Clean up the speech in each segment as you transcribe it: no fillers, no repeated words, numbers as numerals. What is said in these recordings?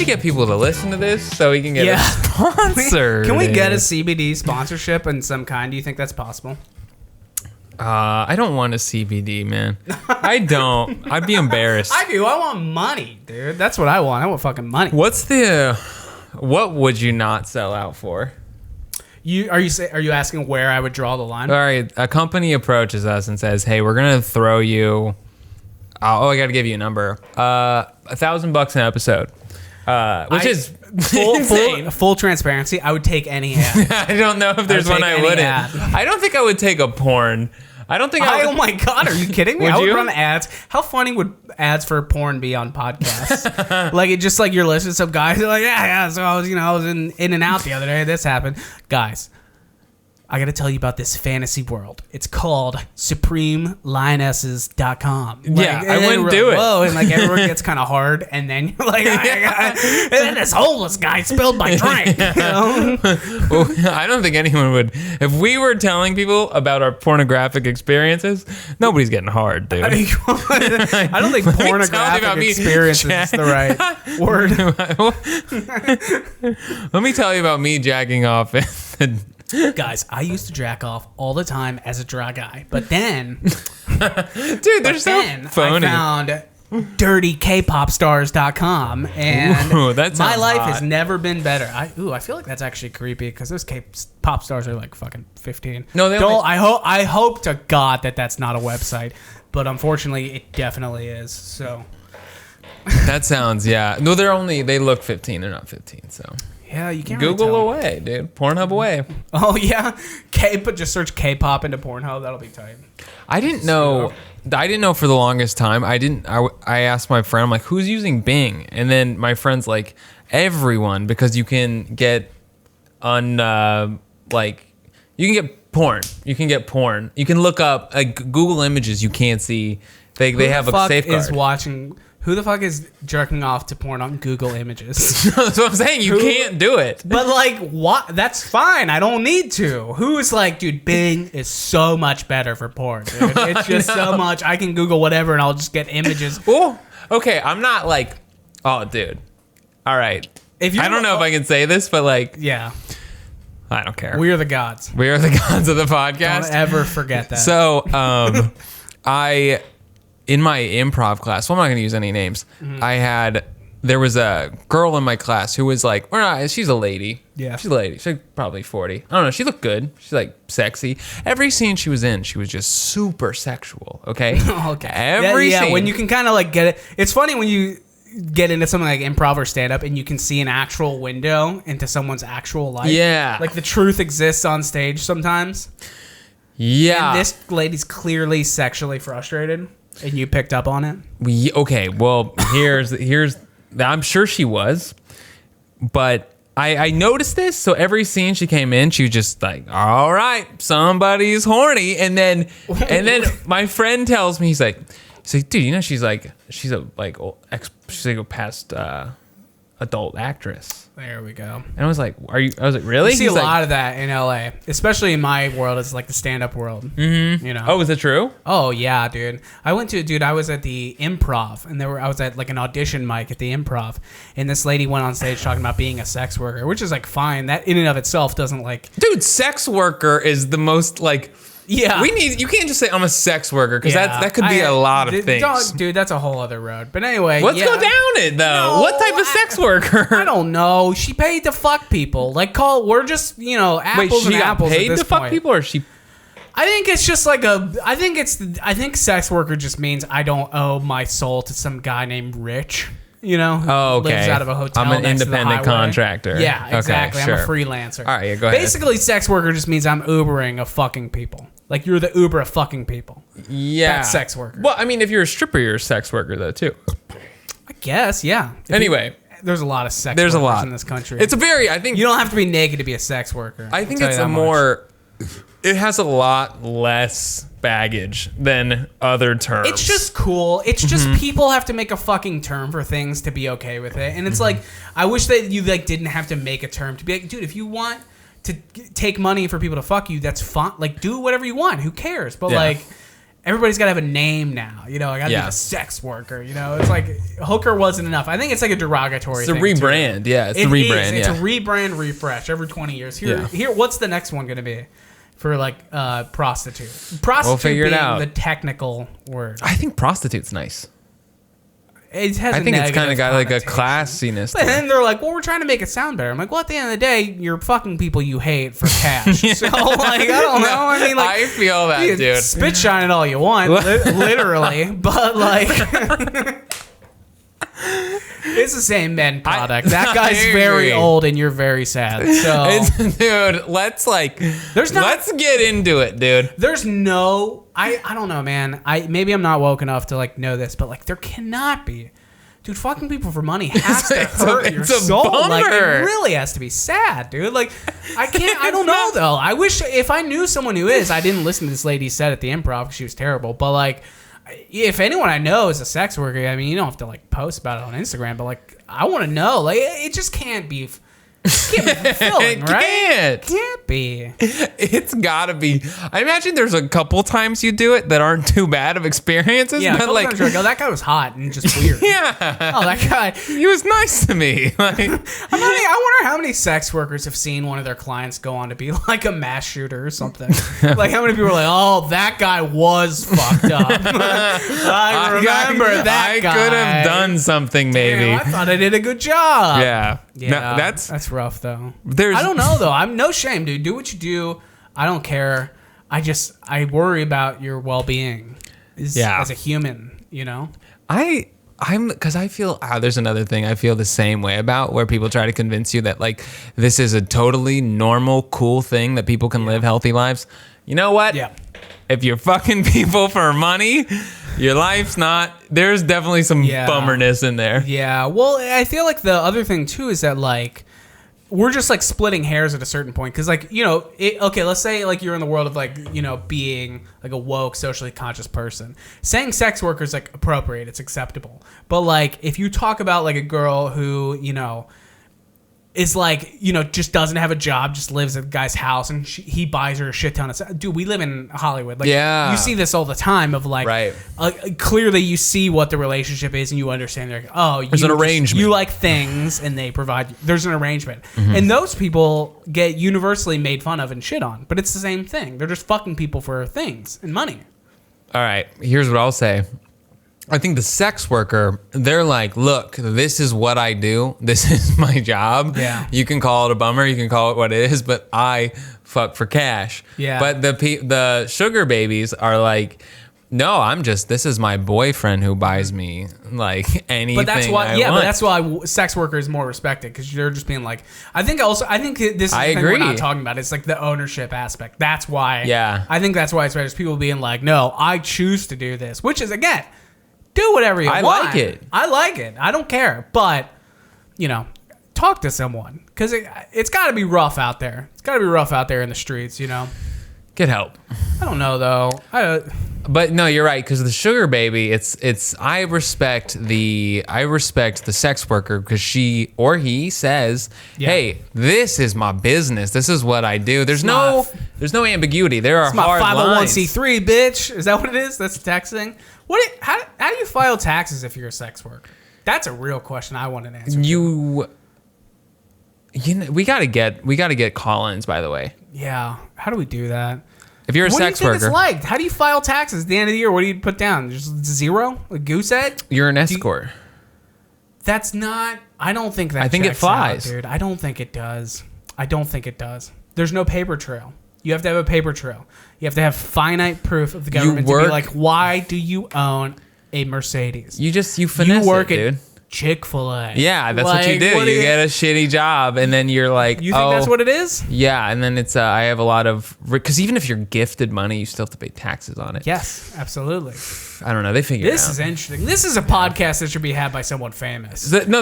to get people to listen to this so we can get a sponsor. Can we get a CBD sponsorship in some kind? Do you think that's possible? I don't want a CBD, man. I don't. I'd be embarrassed. I do. I want money, dude. That's what I want. I want fucking money. What would you not sell out for? Are you asking where I would draw the line? All right, a company approaches us and says, "Hey, we're gonna throw you. I got to give you a number. $1,000 an episode, which is full transparency. I would take any ad. I don't know if there's one I wouldn't. I don't think I would take a porn. I don't think. Oh my god, are you kidding me? Would I would you? run ads. How funny would ads for porn be on podcasts? Like it just like you're listening to some guys who are like, yeah. So I was in and out the other day. This happened, guys. I got to tell you about this fantasy world. It's called SupremeLionesses.com. Yeah, I wouldn't do it. Whoa, and like everyone gets kind of hard, and then you're like, and then this homeless guy spilled my drink. You know? Well, I don't think anyone would. If we were telling people about our pornographic experiences, nobody's getting hard, dude. I don't think pornographic experiences is the right word. Let me tell you about me jacking off. Guys, I used to jack off all the time as a dry guy, but then, dude, they're so phony. I found dirtykpopstars.com, and my life has never been better. I feel like that's actually creepy because those K-pop stars are like fucking 15. No, I hope to God that that's not a website, but unfortunately, it definitely is. So that sounds No, they look 15. They're not 15. So. Yeah, you can't Google really away, dude. Pornhub away. Oh yeah, just search K-pop into Pornhub. That'll be tight. I didn't know for the longest time. I asked my friend, I'm like, who's using Bing? And then my friend's like, everyone, because you can get you can get porn. You can get porn. You can look up Google Images. You can't see. They have a safeguard. Who the fuck is jerking off to porn on Google Images? That's what I'm saying. You can't do it. But like, what? That's fine. I don't need to. Who's like, dude, Bing is so much better for porn, dude. It's just so much. I can Google whatever and I'll just get images. Oh, okay. I'm not like, oh, dude. All right. I don't know if I can say this, but like, yeah. I don't care. We are the gods. We are the gods of the podcast. Don't ever forget that. So, in my improv class, well, I'm not going to use any names. Mm-hmm. There was a girl in my class who was like, she's a lady. Yeah. She's a lady. She's like probably 40. I don't know. She looked good. She's like sexy. Every scene she was in, she was just super sexual. Okay. Okay. Every scene. When you can kind of like get it. It's funny when you get into something like improv or stand up and you can see an actual window into someone's actual life. Yeah. Like the truth exists on stage sometimes. Yeah. And this lady's clearly sexually frustrated. And you picked up on it? Okay, well, here's I'm sure she was, but I noticed this. So every scene she came in, she was just like, all right, somebody's horny. And then my friend tells me, he's like, dude, she's a past adult actress. There we go. And I was like, really? You see a lot of that in LA, especially in my world. It's like the stand-up world. Mm-hmm. You know? Oh, is it true? Oh yeah, dude. I was at the Improv, and I was at like an audition mic at the Improv, and this lady went on stage talking about being a sex worker, which is like fine. That in and of itself doesn't like. Dude, sex worker is the most like. Yeah. You can't just say I'm a sex worker because that could be a lot of things. Dude, that's a whole other road. But anyway, let's go down it though. No, what type of sex worker? I don't know. She paid to fuck people. Like we're just, apples and apples. Wait, she got paid to fuck people or she? I think it's just like I think sex worker just means I don't owe my soul to some guy named Rich. Oh, okay. Lives out of a hotel. I'm an independent contractor. Yeah, exactly. Okay, sure. I'm a freelancer. All right, go ahead. Basically, sex worker just means I'm Ubering of fucking people. Like you're the Uber of fucking people. Yeah. That's sex worker. Well, I mean, if you're a stripper, you're a sex worker though too. I guess, yeah. Anyway, there's a lot of sex workers in this country. I think you don't have to be naked to be a sex worker. I think it's it has a lot less baggage than other terms. It's just cool. It's just people have to make a fucking term for things to be okay with it. And it's like, I wish that you like didn't have to make a term to be like, dude, if you want to take money for people to fuck you, that's fine. Like, do whatever you want. Who cares? But like, everybody's got to have a name now. You know, I got to be a sex worker. You know, it's like hooker wasn't enough. I think it's like a derogatory thing. It's a rebrand. Too. Yeah, it's a rebrand. It's a rebrand, refresh every 20 years. Here, what's the next one going to be for like prostitute? Prostitute we'll figure it out. The technical word. I think prostitute's nice. It has I think it's kind of got like a classiness. But then they're like, well, we're trying to make it sound better. I'm like, well, at the end of the day, you're fucking people you hate for cash. So, like, I don't know. I mean, like, I feel that, dude. Spit shine it all you want, literally. But, like, it's the same men product. That guy's very old and you're very sad. So, dude, let's get into it, dude. There's no... I don't know, man. Maybe I'm not woke enough to like know this, but like there cannot be, dude. Fucking people for money has to hurt your soul. Like it really has to be sad, dude. Like I can't. I don't know though. I wish if I knew someone who is. I didn't listen to this lady said at the improv because she was terrible. But like, if anyone I know is a sex worker, I mean, you don't have to like post about it on Instagram, but like I want to know. Like it just can't be. Can't be fulfilling, right? Can't be. It's gotta be. I imagine there's a couple times you do it that aren't too bad of experiences. Yeah, but like, times you're like, oh, that guy was hot and just weird. Yeah. Oh, that guy. He was nice to me. Like, I wonder how many sex workers have seen one of their clients go on to be like a mass shooter or something. Like how many people are like, oh, that guy was fucked up. I remember that guy. I could have done something maybe. Damn, I thought I did a good job. Yeah. Yeah, no, that's rough though. I don't know though. I'm no shame, dude. Do what you do. I don't care. I worry about your well-being as a human, you know? Because I feel, there's another thing I feel the same way about, where people try to convince you that like this is a totally normal, cool thing that people can live healthy lives. You know what? Yeah. If you're fucking people for money, your life's not. There's definitely some bummerness in there. Yeah. Well, I feel like the other thing too is that like we're just like splitting hairs at a certain point because like okay, let's say like you're in the world of like being like a woke, socially conscious person. Saying sex worker is like appropriate, it's acceptable. But like if you talk about like a girl who is like, just doesn't have a job, just lives at a guy's house, and he buys her a shit ton of stuff. Dude, we live in Hollywood. Like, you see this all the time of like, clearly you see what the relationship is and you understand. Like, oh, there's an arrangement. You like things and they provide. There's an arrangement. Mm-hmm. And those people get universally made fun of and shit on. But it's the same thing. They're just fucking people for things and money. All right. Here's what I'll say. I think the sex worker, they're like, look, this is what I do. This is my job. Yeah. You can call it a bummer. You can call it what it is, but I fuck for cash. Yeah. But the sugar babies are like, no, this is my boyfriend who buys me like anything. But that's why, but that's why sex worker is more respected because they're just being like, I think this is the thing we're not talking about. It's like the ownership aspect. That's why. Yeah. I think that's why it's just people being like, no, I choose to do this, which is again, do whatever you want. I like it. I like it. I don't care. But, talk to someone. Because it's got to be rough out there. It's got to be rough out there in the streets, Get help. I don't know, though. But no, you're right. Because the sugar baby, I respect the sex worker because she or he says, hey, this is my business. This is what I do. There's no ambiguity. There are hard lines. It's my 501c3, bitch. Is that what it is? That's taxing? How do you file taxes if you're a sex worker? That's a real question I want an answer to. We gotta get call-ins, by the way. Yeah. How do we do that? If you're a sex worker, what do you think it's like? How do you file taxes at the end of the year? What do you put down? Just zero? A goose egg? You're an escort. That's not. I don't think that. I think it flies, dude. I don't think it does. There's no paper trail. You have to have a paper trail. You have to have finite proof of the government to be like, why do you own a Mercedes? You finesse work it, dude. Chick-fil-A. Yeah, that's what you do. You get a shitty job, and then you're like, you think that's what it is? Yeah, and then it's I have a lot of because even if you're gifted money, you still have to pay taxes on it. Yes, absolutely. I don't know. They figure this it out. Is interesting. This is a podcast that should be had by someone famous. This is a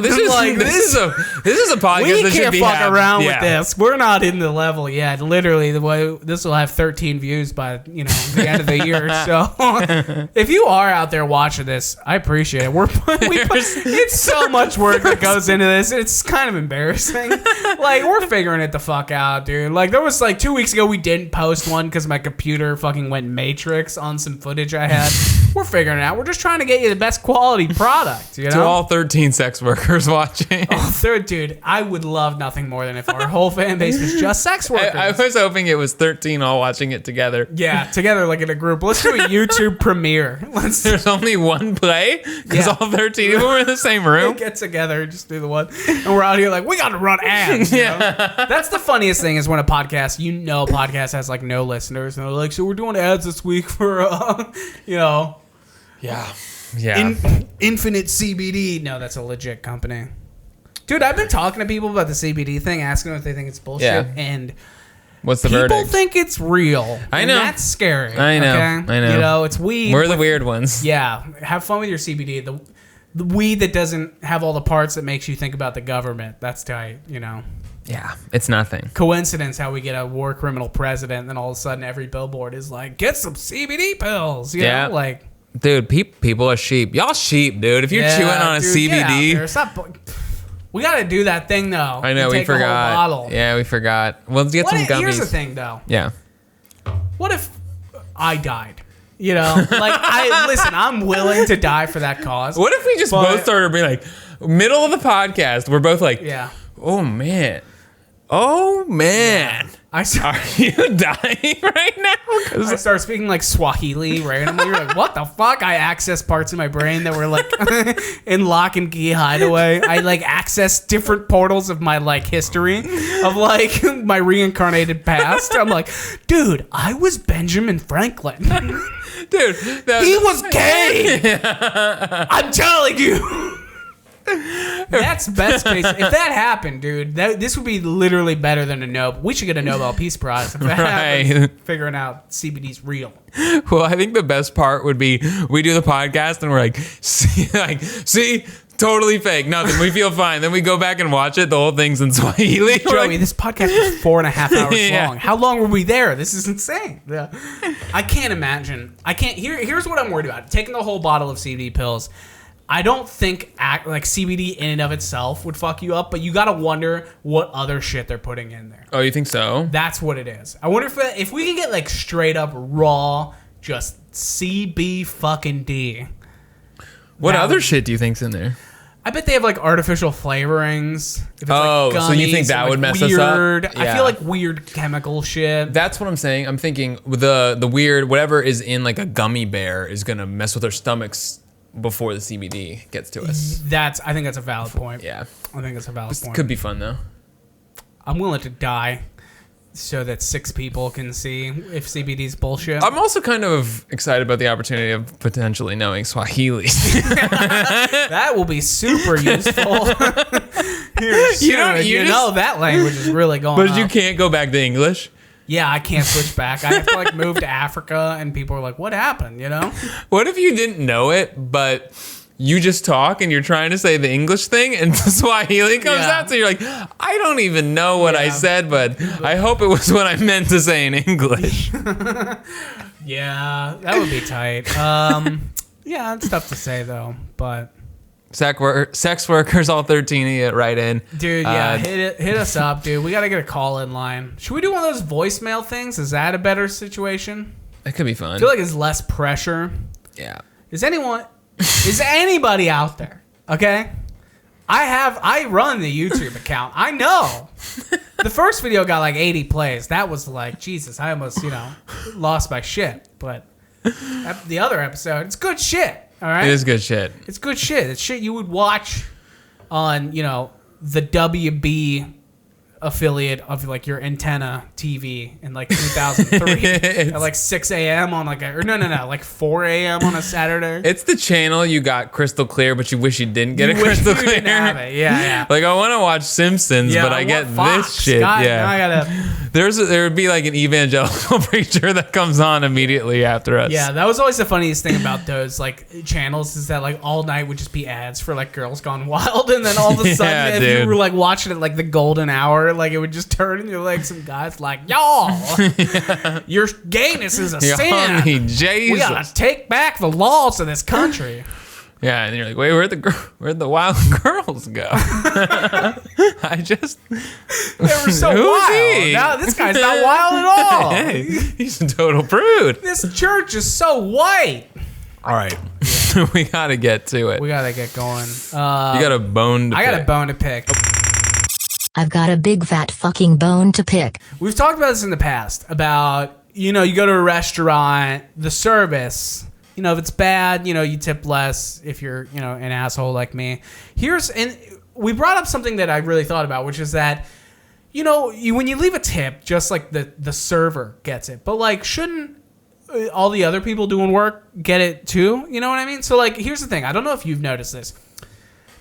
podcast. We that can't should fuck around with this. We're not in the level yet. Literally, the way this will have 13 views by the end of the year. So if you are out there watching this, I appreciate it. It's so much work that goes into this. It's kind of embarrassing. Like, we're figuring it the fuck out, dude. Like, there was like 2 weeks ago we didn't post one because my computer fucking went Matrix on some footage I had. We're figuring it out. We're just trying to get you the best quality product, you know? To all 13 sex workers watching. Oh, third, dude, I would love nothing more than if our whole fan base was just sex workers. I was hoping it was 13 all watching it together. Yeah, together like in a group. Let's do a YouTube premiere. There's only one play because all 13 people were in the same room. Get together, just do the one, and we're out here like we got to run ads. You know? That's the funniest thing is when a podcast, podcast has like no listeners, and they're like, so we're doing ads this week for, Yeah. Infinite CBD. No, that's a legit company. Dude, I've been talking to people about the CBD thing, asking them if they think it's bullshit, and what's the people verdict? think it's real. I know. And that's scary. I know. Okay? I know. You know, it's weed. We're the weird ones. Yeah. Have fun with your CBD. The weed that doesn't have all the parts that makes you think about the government. That's tight, you know. Yeah, it's nothing. Coincidence how we get a war criminal president, and then all of a sudden every billboard is like, get some CBD pills. You know, like. Dude, people are sheep. Y'all sheep, dude. If you're chewing on a CBD. Stop. We got to do that thing, though. I know, we forgot. Bottle. Yeah, we forgot. Well, let's get some gummies. Here's the thing, though. Yeah. What if I died? You know? Like, I'm willing to die for that cause. What if we just both started being like, middle of the podcast, we're both like, oh, man. Yeah. Are you dying right now? I start speaking like Swahili randomly. You're like, what the fuck? I access parts of my brain that were like in lock and key hideaway. I like access different portals of my like history of like my reincarnated past. I'm like, dude, I was Benjamin Franklin. Dude, he was gay. I'm telling you. That's best case. If that happened, dude, this would be literally better than a Nobel. We should get a Nobel Peace Prize if that happens, figuring out CBD's real. Well, I think the best part would be we do the podcast and we're like, see, totally fake, nothing. We feel fine. Then we go back and watch it. The whole thing's in Swahili. Joey, this podcast was 4.5 hours long. How long were we there? This is insane. Yeah. I can't imagine. Here's what I'm worried about. Taking the whole bottle of CBD pills. I don't think like CBD in and of itself would fuck you up, but you gotta wonder what other shit they're putting in there. Oh, you think so? That's what it is. I wonder if we can get like straight up raw, just CB fucking D. What other shit do you think's in there? I bet they have like artificial flavorings. If it's like gummies, so you think that would mess us up? Yeah. I feel like weird chemical shit. That's what I'm saying. I'm thinking the weird whatever is in like a gummy bear is gonna mess with our stomachs before the CBD gets to us. I think that's a valid point. Yeah. I think that's a valid point. Could be fun though. I'm willing to die so that 6 people can see if CBD's bullshit. I'm also kind of excited about the opportunity of potentially knowing Swahili. That will be super useful. You know that language is really going But up. you can't go back to English. Yeah, I can't switch back. I have to like move to Africa, and people are like, "What happened?" You know? What if you didn't know it, but you just talk and you're trying to say the English thing, and Swahili comes out, so you're like, "I don't even know what I said, but I hope it was what I meant to say in English." Yeah, that would be tight. Yeah, it's tough to say though, but. Sex workers, all 13 of you, right in. Dude, yeah, hit us up, dude. We got to get a call-in line. Should we do one of those voicemail things? Is that a better situation? That could be fun. I feel like it's less pressure. Yeah. Is anybody out there, okay? I run the YouTube account. I know. The first video got like 80 plays. That was like, Jesus, I almost, lost my shit. But the other episode, it's good shit. All right. It is good shit. It's good shit. It's shit you would watch on, the WB affiliate of like your antenna TV in like 2003 at like 6 a.m. on like like 4 a.m. on a Saturday. It's the channel you got crystal clear, but you wish you didn't get it crystal clear. Didn't have it. Yeah. Like I want to watch Simpsons, but I get Fox. this shit. God, yeah. Now I gotta. There would be like an evangelical preacher that comes on immediately after us. Yeah, that was always the funniest thing about those like channels is that like all night would just be ads for like Girls Gone Wild, and then all of a sudden if you were like watching it like the golden hour, like it would just turn and you're like some guys like y'all, your gayness is a sin. Jesus. We gotta take back the laws of this country. Yeah, and you're like, wait, where'd the wild girls go? I just They were so Who's wild. he? Now this guy's not wild at all. Hey, he's a total prude. This church is so white. All right, we gotta get to it. We gotta get going. You got a bone to I pick. got a bone to pick. I've got a big fat fucking bone to pick. We've talked about this in the past about, you go to a restaurant, the service, if it's bad, you tip less if you're, an asshole like me. And we brought up something that I really thought about, which is that, when you leave a tip, just like the server gets it, but like, shouldn't all the other people doing work get it too? You know what I mean? So like, here's the thing. I don't know if you've noticed this.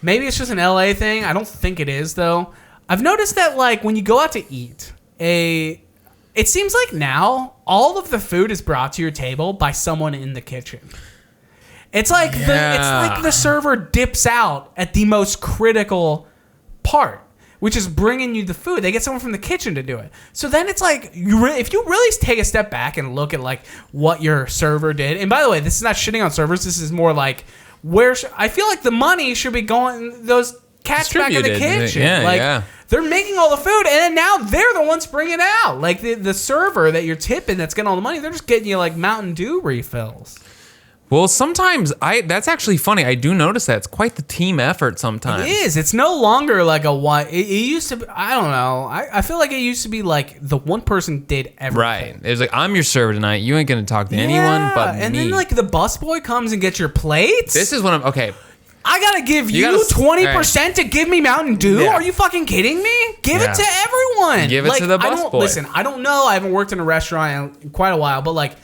Maybe it's just an LA thing. I don't think it is though. I've noticed that like when you go out to eat, it seems like now all of the food is brought to your table by someone in the kitchen. It's like the server dips out at the most critical part, which is bringing you the food. They get someone from the kitchen to do it. So then it's like, if you really take a step back and look at like what your server did. And by the way, this is not shitting on servers. This is more like I feel like the money should be going those cats back in the kitchen. Yeah, they're making all the food, and then now they're the ones bringing it out. Like the server that you're tipping that's getting all the money, they're just getting you like Mountain Dew refills. Well, sometimes that's actually funny. I do notice that. It's quite the team effort sometimes. It is. It's no longer like a one. It used to be, I don't know. I feel like it used to be like the one person did everything. Right. It was like, I'm your server tonight. You ain't going to talk to anyone but me. And then like the busboy comes and gets your plates. This is what I'm, okay. I gotta give you 20% to give me Mountain Dew? Yeah. Are you fucking kidding me? Give it to everyone. Give it to the busboy. Listen, I don't know. I haven't worked in a restaurant in quite a while, but like,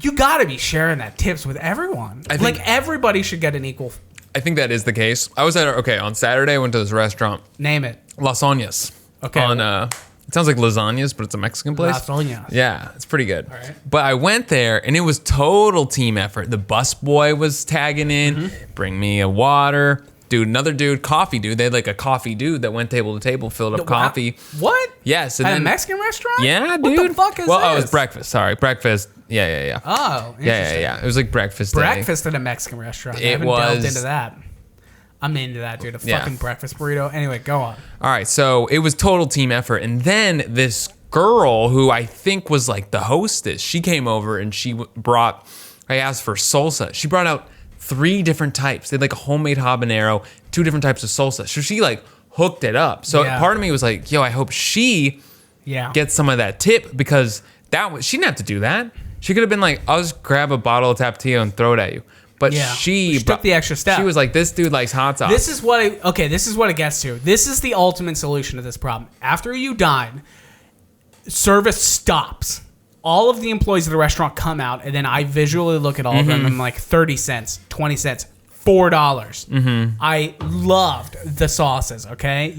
you gotta be sharing that tips with everyone. Like everybody should get an equal. I think that is the case. I was on Saturday I went to this restaurant. Name it. Lasagnas. Okay. It sounds like lasagnas, but it's a Mexican place. Lasagnas. Yeah, it's pretty good. All right. But I went there, and it was total team effort. The busboy was tagging in, bring me a water. Dude, another dude, coffee dude. They had like a coffee dude that went table to table, filled up coffee. What? Yes. And At then, a Mexican restaurant? Yeah, dude. What the fuck is this? Well, it was breakfast. Sorry, breakfast. Yeah. Oh, interesting. Yeah. It was like breakfast day. Breakfast at a Mexican restaurant. I It haven't was- delved into that. I'm into that, dude. A fucking breakfast burrito. Anyway, go on. All right, so it was total team effort. And then this girl who I think was like the hostess, she came over and I asked for salsa. She brought out 3 different types. They had like a homemade habanero, 2 different types of salsa. So she like hooked it up. So part of me was like, yo, I hope she gets some of that tip, because she didn't have to do that. She could have been like, I'll just grab a bottle of Tapatio and throw it at you. But she took the extra step. She was like, this dude likes hot sauce. This is what it gets to. This is the ultimate solution to this problem. After you dine, service stops. All of the employees of the restaurant come out, and then I visually look at all of them and I'm like, 30 cents, 20 cents, $4. I loved the sauces, okay?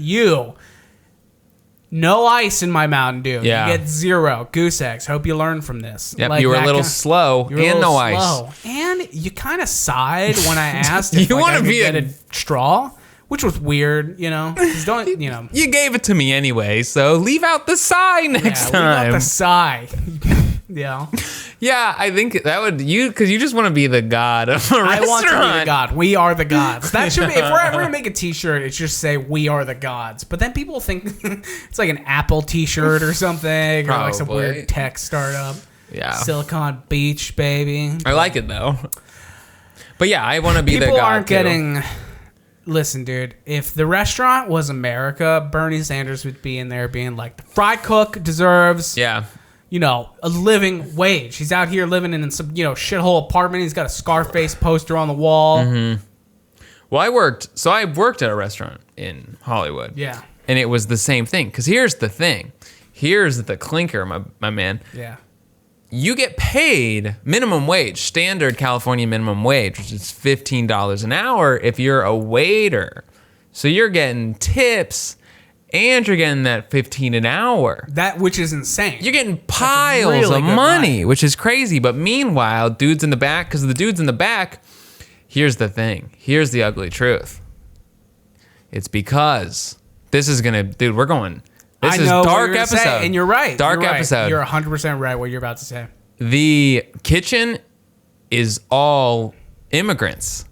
No ice in my Mountain Dew. Yeah. You get 0. Goose eggs. Hope you learn from this. Yep, you were a little slow and no ice. And you kind of sighed when I asked if You like, wanna I could be get a- a straw, which was weird, 'cause don't, You gave it to me anyway, so leave out the sigh next leave out time. the sigh. Yeah. Yeah, I think that would because you just want to be the god of a restaurant. I want to be the god. We are the gods. That should be, if we're ever gonna make a t-shirt, it should just say we are the gods. But then people think it's like an Apple t-shirt or something, or like some Probably. weird tech startup. Yeah. Silicon Beach, baby. I like it though. But yeah, I want to be the god. People aren't too. getting. Listen, dude. If the restaurant was America, Bernie Sanders would be in there being like, the fry cook deserves. Yeah. A living wage. He's out here living in some, shithole apartment. He's got a Scarface poster on the wall. Well, I worked at a restaurant in Hollywood. Yeah. And it was the same thing. Because here's the thing. Here's the clinker, my man. Yeah. You get paid minimum wage, standard California minimum wage, which is $15 an hour if you're a waiter. So you're getting tips and you're getting that $15 an hour. Which is insane. You're getting piles really of good money, which is crazy. But meanwhile, dudes in the back, because the dudes in the back, here's the thing. Here's the ugly truth. It's because this is going to, dude, we're going. This is dark episode. Say, and you're right. Dark you're right. episode. You're 100% right what you're about to say. The kitchen is all immigrants.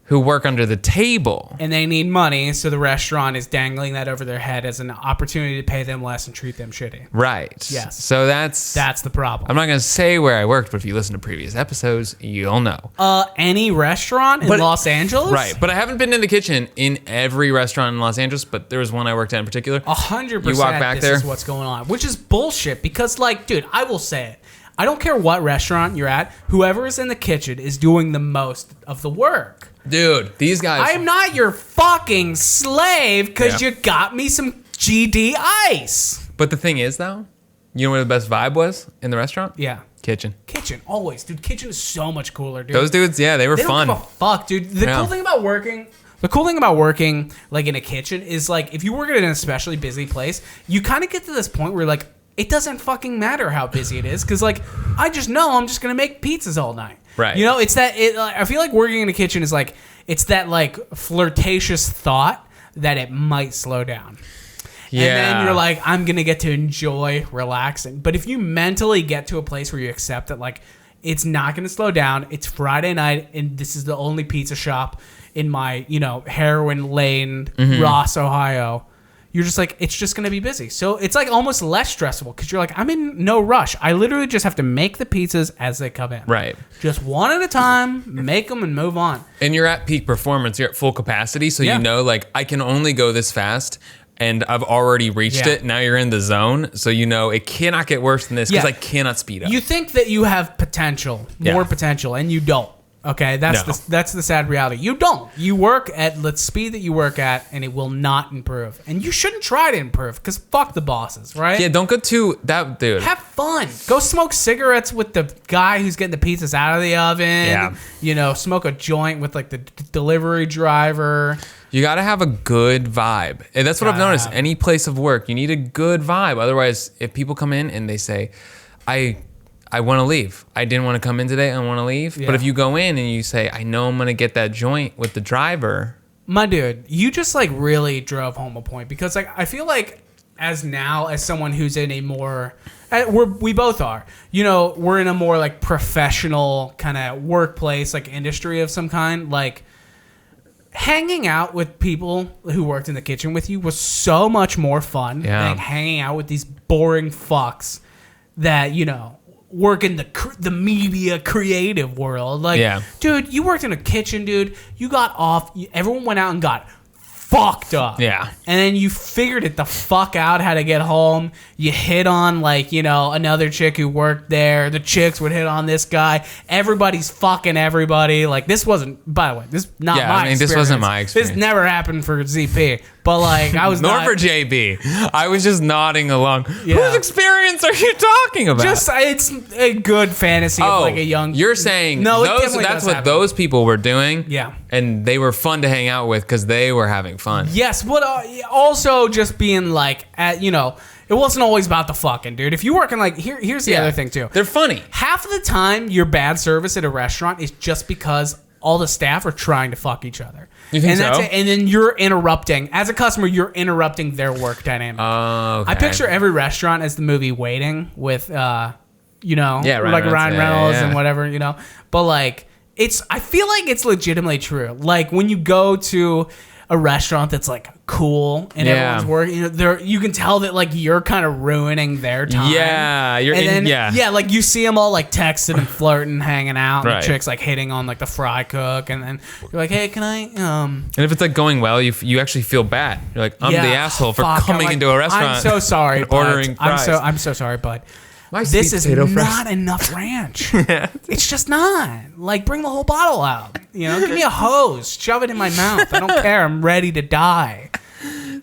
who work under the table. And they need money, so the restaurant is dangling that over their head as an opportunity to pay them less and treat them shitty. Right. Yes. So that's the problem. I'm not going to say where I worked, but if you listen to previous episodes, you'll know. Any restaurant in Los Angeles? Right. But I haven't been in the kitchen in every restaurant in Los Angeles, but there was one I worked at in particular. 100%. You walk back this there. is what's going on, which is bullshit because, like, dude, I will say it. I don't care what restaurant you're at. Whoever is in the kitchen is doing the most of the work. Dude, these guys. I'm not your fucking slave because you got me some GD ice. But the thing is, though, you know where the best vibe was in the restaurant? Yeah. Kitchen. Kitchen, always. Dude, kitchen is so much cooler, dude. Those dudes, yeah, they were fun. Don't give a fuck, dude. The cool thing about working like in a kitchen is like if you work at an especially busy place, you kind of get to this point where like it doesn't fucking matter how busy it is because like I just know I'm just gonna make pizzas all night. Right. You know, it's that. I feel like working in a kitchen is like it's that like flirtatious thought that it might slow down. Yeah. And then you're like, I'm gonna get to enjoy relaxing. But if you mentally get to a place where you accept that like it's not gonna slow down, it's Friday night and this is the only pizza shop in my heroin lane, Ross, Ohio. You're just like, it's just going to be busy. So it's like almost less stressful because you're like, I'm in no rush. I literally just have to make the pizzas as they come in. Right. Just one at a time, make them and move on. And you're at peak performance. You're at full capacity. So you know, like, I can only go this fast. And I've already reached it. Now you're in the zone. So you know it cannot get worse than this because I cannot speed up. You think that you have potential, more potential, and you don't. Okay, that's the sad reality. You don't. You work at the speed that you work at, and it will not improve. And you shouldn't try to improve because fuck the bosses, right? Yeah, don't go to that, dude. Have fun. Go smoke cigarettes with the guy who's getting the pizzas out of the oven. Yeah. Smoke a joint with like the delivery driver. You got to have a good vibe. And that's what I've noticed. Any place of work, you need a good vibe. Otherwise, if people come in and they say, I want to leave. I didn't want to come in today. I want to leave. Yeah. But if you go in and you say, I know I'm going to get that joint with the driver. My dude, you just like really drove home a point because like I feel like as someone who's in a more, we both are, we're in a more like professional kind of workplace, like industry of some kind. Like hanging out with people who worked in the kitchen with you was so much more fun than hanging out with these boring fucks that, work in the media creative world. Like, dude, you worked in a kitchen, dude. You got off. Everyone went out and got fucked up. Yeah. And then you figured it the fuck out how to get home. You hit on, like, another chick who worked there. The chicks would hit on this guy. Everybody's fucking everybody. Like, this wasn't, by the way, this not my experience. This wasn't my experience. This never happened for ZP. But, like, I was Nor for JB. I was just nodding along. Yeah. Whose experience are you talking about? Just, it's a good fantasy of, like, a young... You're saying that's what those people were doing? Yeah. And they were fun to hang out with because they were having fun. Yes, but also just being, like, it wasn't always about the fucking, dude. If you work in, like, here's the other thing, too. They're funny. Half of the time, your bad service at a restaurant is just because all the staff are trying to fuck each other. You think so? And then you're interrupting. As a customer, you're interrupting their work dynamic. Oh, okay. I picture every restaurant as the movie Waiting with, Ryan Reynolds and whatever, But, like, I feel like it's legitimately true. Like, when you go to a restaurant that's like cool and everyone's working, you can tell that like you're kind of ruining their time. Yeah, like you see them all like texting and flirting, hanging out, and Right. the chick's like hitting on like the fry cook, and then you're like, hey, can I? And if it's like going well, you actually feel bad. You're like, I'm the asshole for coming into a restaurant. I'm so sorry, and ordering fries. I'm so sorry, bud. This is not enough ranch. It's just not. Like, bring the whole bottle out. Give me a hose. Shove it in my mouth. I don't care. I'm ready to die.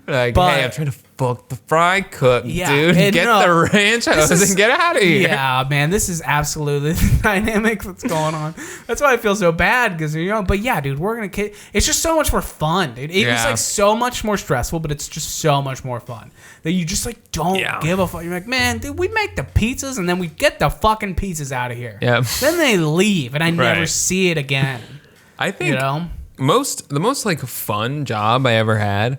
Like, hey, I'm trying to fuck the fry cook, dude. Get the ranch hose and get out of here. Yeah, man. This is absolutely the dynamic that's going on. That's why I feel so bad because, but yeah, dude, we're going to... It's just so much more fun, dude. It was like so much more stressful, but it's just so much more fun. That you just like don't give a fuck. You're like, man, dude, we make the pizzas and then we get the fucking pizzas out of here. Yeah. Then they leave and I never see it again. I think the most like fun job I ever had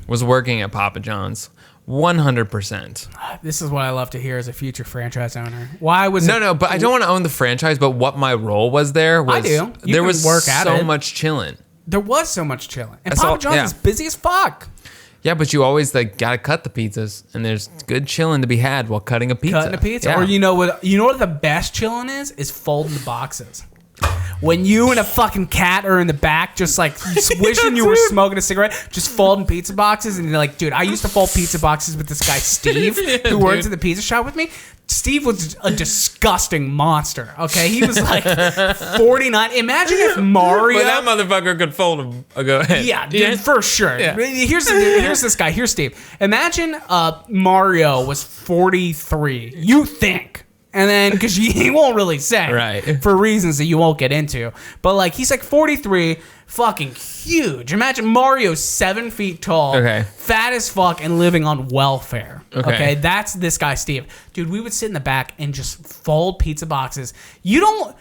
was working at Papa John's. 100%. This is what I love to hear as a future franchise owner. Why was No, but I don't want to own the franchise, but what my role was there was I do. There was so much chilling. There was so much chilling. And That's Papa all- John's yeah. is busy as fuck. Yeah, but you always like gotta cut the pizzas, and there's good chilling to be had while cutting a pizza. Cutting a pizza. Yeah. Or you know what the best chilling is? Is folding the boxes. When you and a fucking cat are in the back, just like wishing you were smoking a cigarette, just folding pizza boxes, and you're like, dude, I used to fold pizza boxes with this guy Steve, who worked at the pizza shop with me. Steve was a disgusting monster. Okay, he was like 49. Imagine if Mario. But that motherfucker could fold them. Go ahead. Yeah, dude, for sure. Yeah. Here's this guy. Here's Steve. Imagine Mario was 43. You think. And then, because he won't really say. Right. For reasons that you won't get into. But, like, he's like 43, fucking huge. Imagine Mario's 7 feet tall, Okay. fat as fuck, and living on welfare. Okay. That's this guy, Steve. Dude, we would sit in the back and just fold pizza boxes. You don't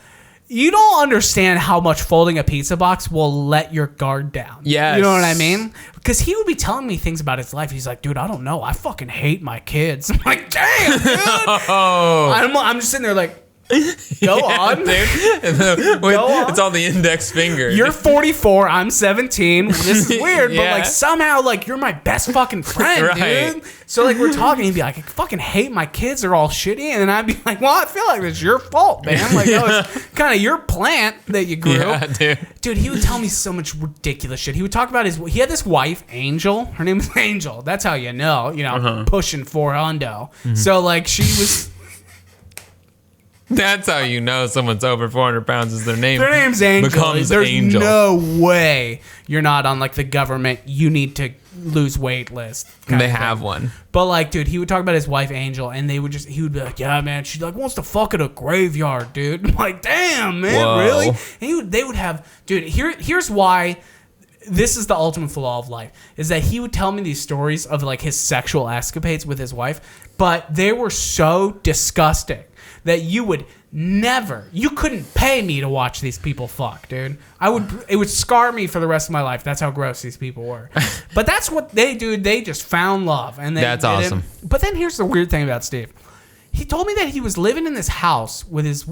understand how much folding a pizza box will let your guard down. Yes. You know what I mean? Because he would be telling me things about his life. He's like, dude, I don't know. I fucking hate my kids. I'm like, damn, dude. Oh. I'm just sitting there like, go on. Dude. Go on. It's on the index finger. You're 44. I'm 17. This is weird, but Yeah. like somehow like you're my best fucking friend, Right. dude. So like we're talking, he'd be like, I fucking hate my kids. They're all shitty, and then I'd be like, well, I feel like it's your fault, man. Like that was kind of your plant that you grew. Yeah, dude. Dude, he would tell me so much ridiculous shit. He would talk about he had this wife, Angel. Her name is Angel. That's how you know, pushing 4 hundo. So like she was. That's how you know someone's over 400 pounds is their name. Their name's Angel. Becomes There's Angel. no way you're not on like the government. You need to lose weight list. kind They of have thing. one. But like, dude, he would talk about his wife Angel, and he would be like, yeah, man, she like wants to fuck at a graveyard, dude. I'm like, damn, man, Whoa. really? And they would have, dude. Here's why. This is the ultimate flaw of life, is that he would tell me these stories of like his sexual escapades with his wife, but they were so disgusting that you couldn't pay me to watch these people fuck, dude. It would scar me for the rest of my life. That's how gross these people were. But that's what they do. They just found love, and That's did it. awesome. But then here's the weird thing about Steve. He told me that he was living in this house with his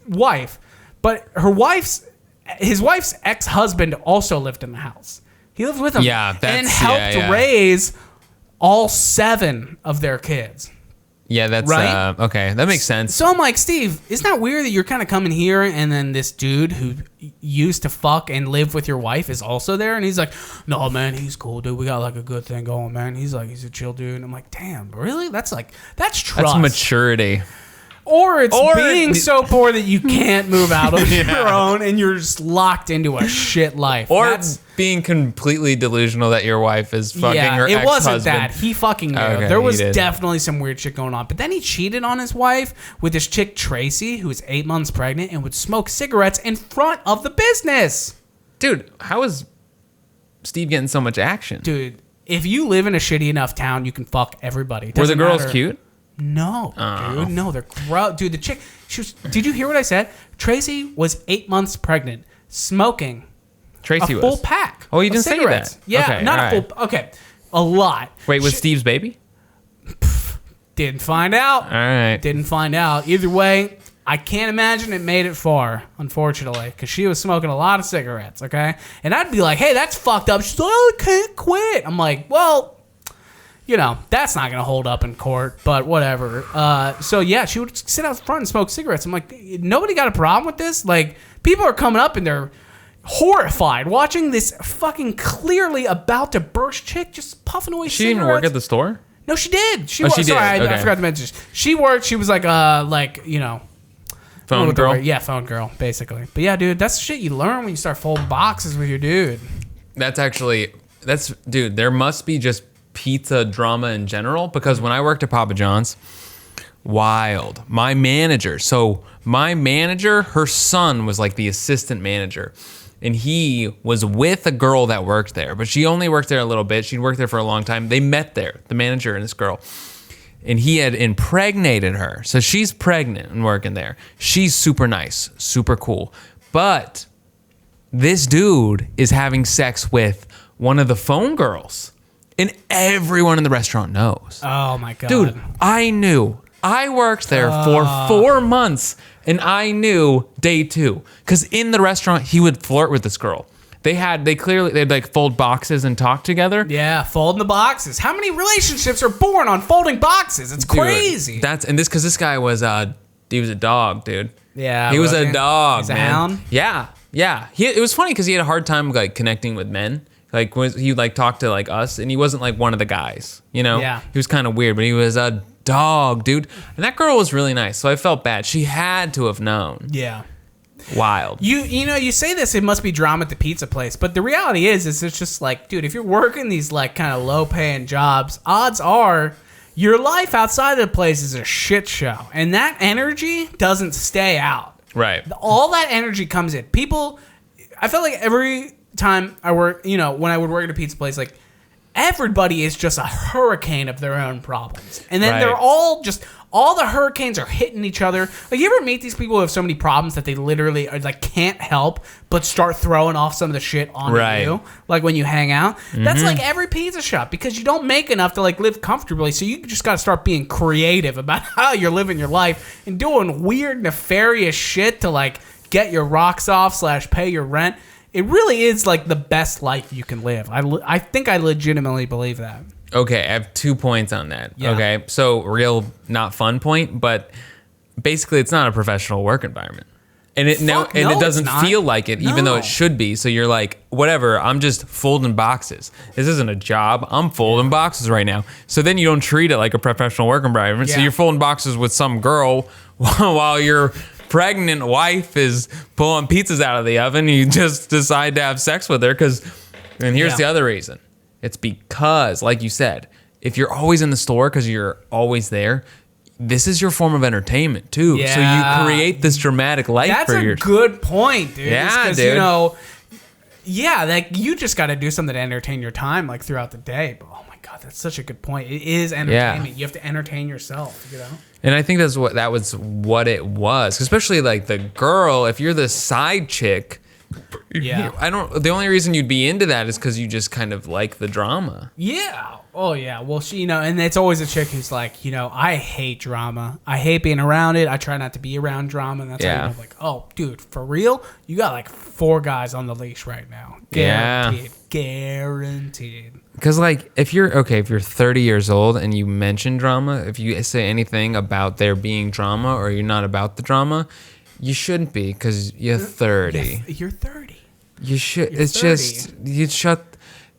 wife, but his wife's ex-husband also lived in the house. He lived with him, and helped raise all 7 of their kids. Yeah, that's Right? okay. That makes sense. So I'm like, Steve, isn't that weird that you're kind of coming here and then this dude who used to fuck and live with your wife is also there? And he's like, no, man, he's cool, dude. We got like a good thing going, man. He's a chill dude. And I'm like, damn, really? That's trust. That's maturity. Or being so poor that you can't move out of your own and you're just locked into a shit life. Or being completely delusional that your wife is fucking her it ex-husband. wasn't that. He fucking knew. Okay, there was he did. definitely some weird shit going on. But then he cheated on his wife with this chick, Tracy, who was 8 months pregnant and would smoke cigarettes in front of the business. Dude, how is Steve getting so much action? Dude, if you live in a shitty enough town, you can fuck everybody. Were the Doesn't girls matter. cute? No, dude. No, they're gross. Dude, the chick, did you hear what I said? Tracy was 8 months pregnant, smoking Tracy a full was. pack. Oh, you of didn't say cigarettes. that. Yeah, Okay, not all a full. right. Okay, a lot. Wait, was Steve's baby? Didn't find out. All right. Didn't find out. Either way, I can't imagine it made it far, unfortunately, because she was smoking a lot of cigarettes, okay? And I'd be like, hey, that's fucked up. She's like, oh, I can't quit. I'm like, well, that's not going to hold up in court, but whatever. So, yeah, she would sit out front and smoke cigarettes. I'm like, nobody got a problem with this? Like, people are coming up and they're horrified watching this fucking clearly about to burst chick just puffing away She cigarettes. didn't work at the store? No, she did. She Oh, was. she did. Sorry, I Okay. forgot to mention. She worked. She was like, Phone girl? Yeah, phone girl, basically. But yeah, dude, that's the shit you learn when you start folding boxes with your dude. Dude, there must be just pizza drama in general, because when I worked at Papa John's, wild. My manager, her son was like the assistant manager, and he was with a girl that worked there, but she only worked there a little bit. She'd worked there for a long time. They met there, the manager and this girl, and he had impregnated her. So she's pregnant and working there. She's super nice, super cool. But this dude is having sex with one of the phone girls, and everyone in the restaurant knows. Oh my god, Dude, I knew. I worked there for 4 months, and I knew day 2. Because in the restaurant, he would flirt with this girl. they'd like fold boxes and talk together. Yeah, folding the boxes. How many relationships are born on folding boxes? It's crazy. Because this guy was he was a dog, dude. Yeah, he was a dog. He's a man. hound. Yeah. It was funny because he had a hard time like connecting with men. Like he like talked to like us, and he wasn't like one of the guys. You know. Yeah. He was kind of weird, but he was a dog, dude. And that girl was really nice, so I felt bad. She had to have known. Yeah. Wild. You know, you say this, it must be drama at the pizza place, but the reality is it's just like, dude, if you're working these like kind of low paying jobs, odds are your life outside of the place is a shit show, and that energy doesn't stay out. Right. All that energy comes in. People, I felt like every time I work, you know, when I would work at a pizza place, like everybody is just a hurricane of their own problems, and then they're all the hurricanes are hitting each other. Like, you ever meet these people who have so many problems that they literally are, like, can't help but start throwing off some of the shit onto you, like when you hang out? That's like every pizza shop, because you don't make enough to like live comfortably, so you just got to start being creative about how you're living your life and doing weird, nefarious shit to like get your rocks off / pay your rent. It really is like the best life you can live. I think I legitimately believe that. Okay, I have 2 points on that. Yeah. Okay, so real not fun point, but basically it's not a professional work environment. And it it doesn't feel like it, even though it should be. So you're like, whatever, I'm just folding boxes. This isn't a job. I'm folding boxes right now. So then you don't treat it like a professional work environment. Yeah. So you're folding boxes with some girl while your pregnant wife is pulling pizzas out of the oven. You just decide to have sex with her and here's the other reason. It's because, like you said, if you're always in the store because you're always there, this is your form of entertainment too. Yeah. So you create this dramatic life for yourself. That's a good point, dude. Yeah, dude. You know, like you just got to do something to entertain your time, like throughout the day. But oh my god, that's such a good point. It is entertainment. You have to entertain yourself. You know. And I think that was what it was, especially like the girl. If you're the side chick. Yeah. The only reason you'd be into that is because you just kind of like the drama. Yeah. Oh yeah. Well, she, you know, and it's always a chick who's like, you know, I hate drama. I hate being around it. I try not to be around drama. And that's how I'm like, oh, dude, for real? You got like 4 guys on the leash right now. Guaranteed. Guaranteed. Because like if you're 30 years old and you mention drama, if you say anything about there being drama or you're not about the drama, you shouldn't be, because you're 30. You're 30. You should. You're it's 30. just you shut.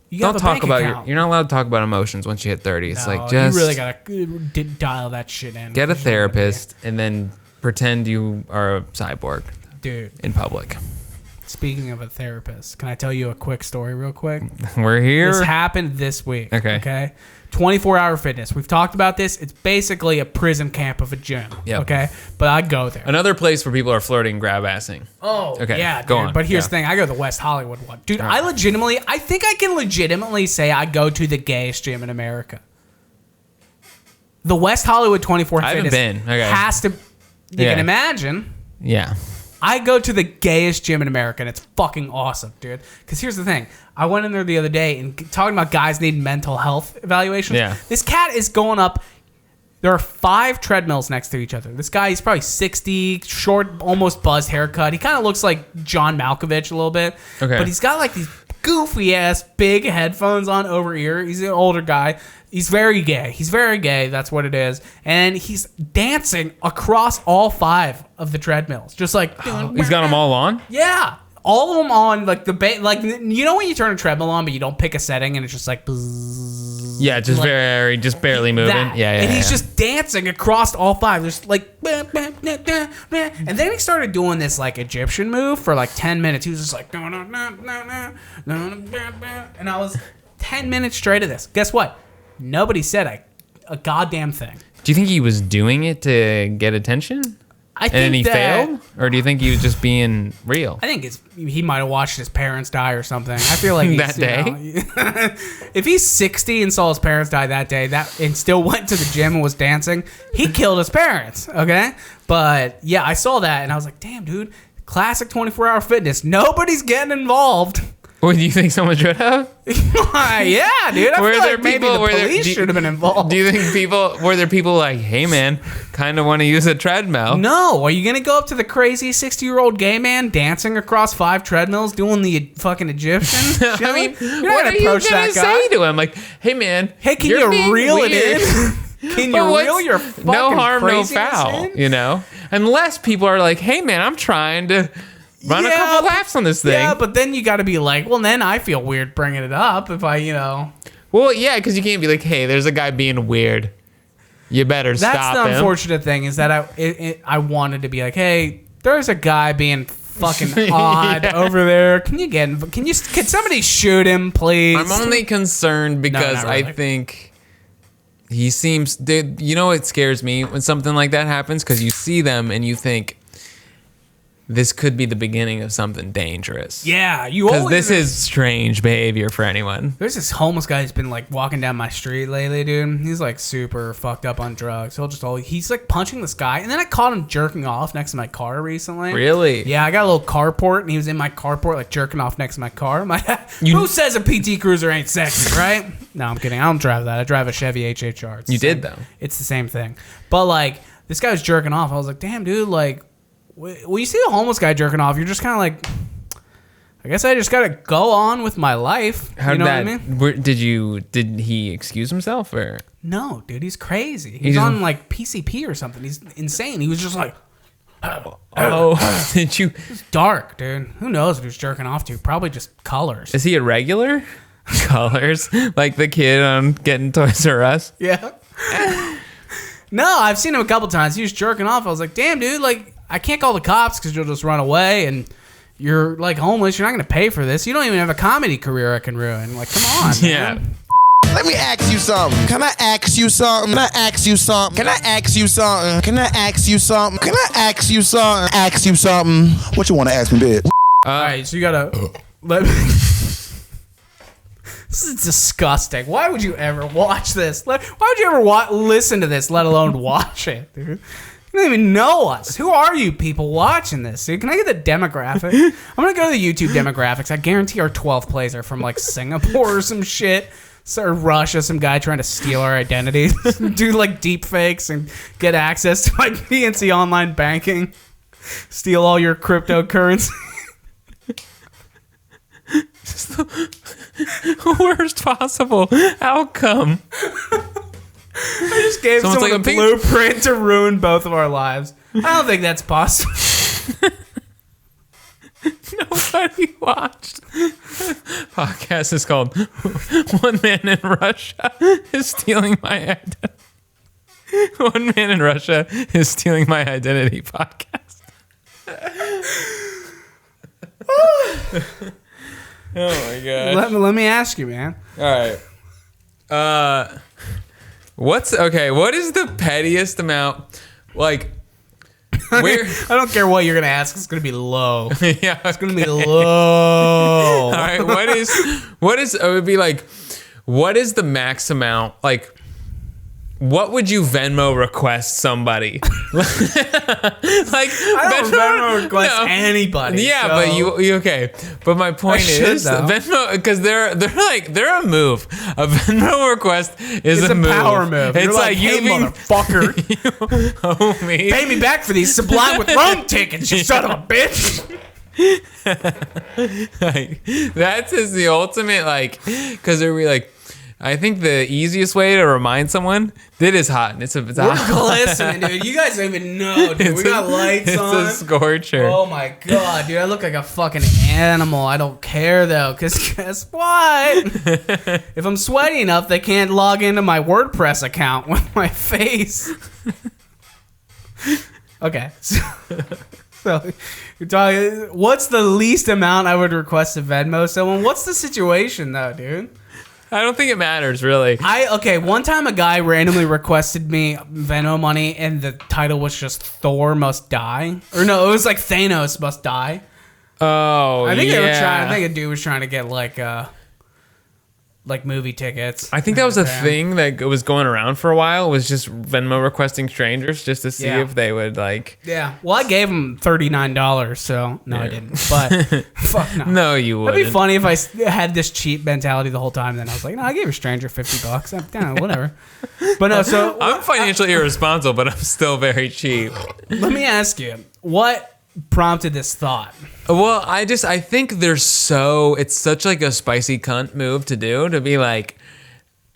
You don't have a talk bank about account. you're not allowed to talk about emotions once you hit 30. It's like just you really gotta dial that shit in. get a therapist and then pretend you are a cyborg, dude. in public. Speaking of a therapist, can I tell you a quick story real quick? We're here. This happened this week. Okay. 24-hour fitness. We've talked about this. It's basically a prison camp of a gym. Yep. Okay. But I go there. Another place where people are flirting, grab-assing. Oh, okay. Yeah, go dude. on. But here's Yeah. the thing. I go to the West Hollywood one. Dude, Right. I think I can legitimately say I go to the gayest gym in America. The West Hollywood 24 I haven't Fitness been. Okay. has to, you can imagine. Yeah. I go to the gayest gym in America, and it's fucking awesome, dude. Because here's the thing. I went in there the other day and talking about guys needing mental health evaluations. Yeah. This cat is going up. There are 5 treadmills next to each other. This guy, he's probably 60, short, almost buzzed haircut. He kind of looks like John Malkovich a little bit. Okay. But he's got like these goofy-ass big headphones on over ear. He's an older guy. He's very gay. He's very gay. That's what it is. And he's dancing across all 5 of the treadmills. Just like... He's got them all on? Yeah. All of them on, like, like, you know when you turn a treadmill on, but you don't pick a setting, and it's just like... bzzz, Yeah, just like, just barely moving. that. Yeah. And he's just dancing across all 5. There's like... and then he started doing this, like, Egyptian move for, like, 10 minutes. He was just like... And I was 10 minutes straight of this. Guess what? Nobody said a goddamn thing. Do you think he was doing it to get attention? I think And then he that, failed? Or do you think he was just being real? I think he might have watched his parents die or something. I feel like That day? If he's 60 and saw his parents die that day, and still went to the gym and was dancing, he killed his parents. Okay, but yeah, I saw that and I was like, damn, dude, classic 24-hour fitness. Nobody's getting involved. What do you think someone should have? Yeah, dude. I feel like maybe the police should have been involved. Do you think were there people like, hey man, kind of want to use a treadmill? No. Are you going to go up to the crazy 60-year-old gay man dancing across 5 treadmills doing the fucking Egyptian? I mean, you're what not are you going to say to him? Like, hey man, hey, can you're you being reel weird. it in? Can you reel your fucking no harm, no craziness foul, in? you know? Unless people are like, hey man, I'm trying to run a couple laps on this thing. Yeah, but then you got to be like, well, then I feel weird bringing it up if I, Well, yeah, because you can't be like, hey, there's a guy being weird. You better stop him. That's the unfortunate thing is that I wanted to be like, hey, there's a guy being fucking odd over there. Can somebody shoot him, please? I'm only concerned because not really. I think he seems, dude, you know what scares me when something like that happens? Because you see them and you think, this could be the beginning of something dangerous. Yeah, you Because always. this is strange behavior for anyone. There's this homeless guy who's been like walking down my street lately, dude. He's like super fucked up on drugs. He's like punching this guy, and then I caught him jerking off next to my car recently. Really? Yeah, I got a little carport, and he was in my carport like jerking off next to my car. Who says a PT Cruiser ain't sexy, right? No, I'm kidding. I don't drive that. I drive a Chevy HHR. You did, though. It's the same thing. But like this guy was jerking off. I was like, damn, dude, like. When you see a homeless guy jerking off, you're just kind of like, I guess I just got to go on with my life. How you know did that? what I mean? Did he excuse himself or? No, dude, he's crazy. He's on like PCP or something. He's insane. He was just like, oh, did you? it's dark, dude. Who knows what he was jerking off to? Probably just colors. Is he a regular? Colors, like the kid on Getting Toys R Us. Yeah. No, I've seen him a couple times. He was jerking off. I was like, damn, dude, like. I can't call the cops because you'll just run away and you're like homeless. You're not going to pay for this. You don't even have a comedy career I can ruin. Like, come on. Yeah. Man. Let me ask you something. Can I ask you something? Can I ask you something? Can I ask you something? Can I ask you something? Can I ask you something? Ask you something? What you want to ask me, bitch? All right, so you got to let me. This is disgusting. Why would you ever watch this? Why would you ever listen to this, let alone watch it, dude? You don't even know us. Who are you people watching this? Dude, can I get the demographic? I'm going to go to the YouTube demographics. I guarantee our 12th plays are from like Singapore or some shit. Or Russia, some guy trying to steal our identities. Do like deep fakes and get access to my PNC online banking. Steal all your cryptocurrency. Just the worst possible outcome. I just gave Someone's someone like, a "Pink-" blueprint to ruin both of our lives. I don't think that's possible. Nobody watched. Podcast is called One Man in Russia is Stealing My Identity. One Man in Russia is Stealing My Identity podcast. Oh my god. Let me ask you, man. All right. What is the pettiest amount? Like, where? I don't care what you're gonna ask. It's gonna be low. Yeah, It's gonna be low. All right. What is? It would be like, what is the max amount? Like, what would you Venmo request somebody? Like, I don't Venmo request anybody. Yeah, so. but you okay? But my point is though. Venmo, because they're a move. A Venmo request is It's a move. power move. It's You're like, you hey, being motherfucker. you owe me. Pay me back for these Sublime with Rome tickets, you son of a bitch. Like, that's just the ultimate, like, because they're like, I think the easiest way to remind someone that is hot. And it's We're hot. glistening, dude. You guys don't even know, dude. We got lights on. It's a scorcher. Oh my god, dude. I look like a fucking animal. I don't care though, because guess what? If I'm sweaty enough, they can't log into my WordPress account with my face. Okay. So you're talking, what's the least amount I would request to Venmo someone? What's the situation though, dude? I don't think it matters, really. One time a guy randomly requested me Venmo money and the title was just Thor Must Die. Or no, it was like Thanos Must Die. Oh, I think yeah. they were trying. I think a dude was trying to get like like movie tickets. I think that was a thing that was going around for a while. Was just Venmo requesting strangers just to see if they would like. Yeah. Well, I gave him $39, so no, I didn't. But fuck no. No, you wouldn't. It'd be funny if I had this cheap mentality the whole time. Then I was like, no, I gave a stranger $50. Whatever. But no, so I'm financially irresponsible, but I'm still very cheap. let me ask you, what prompted this thought? Well, I think it's such like a spicy cunt move to do, to be like,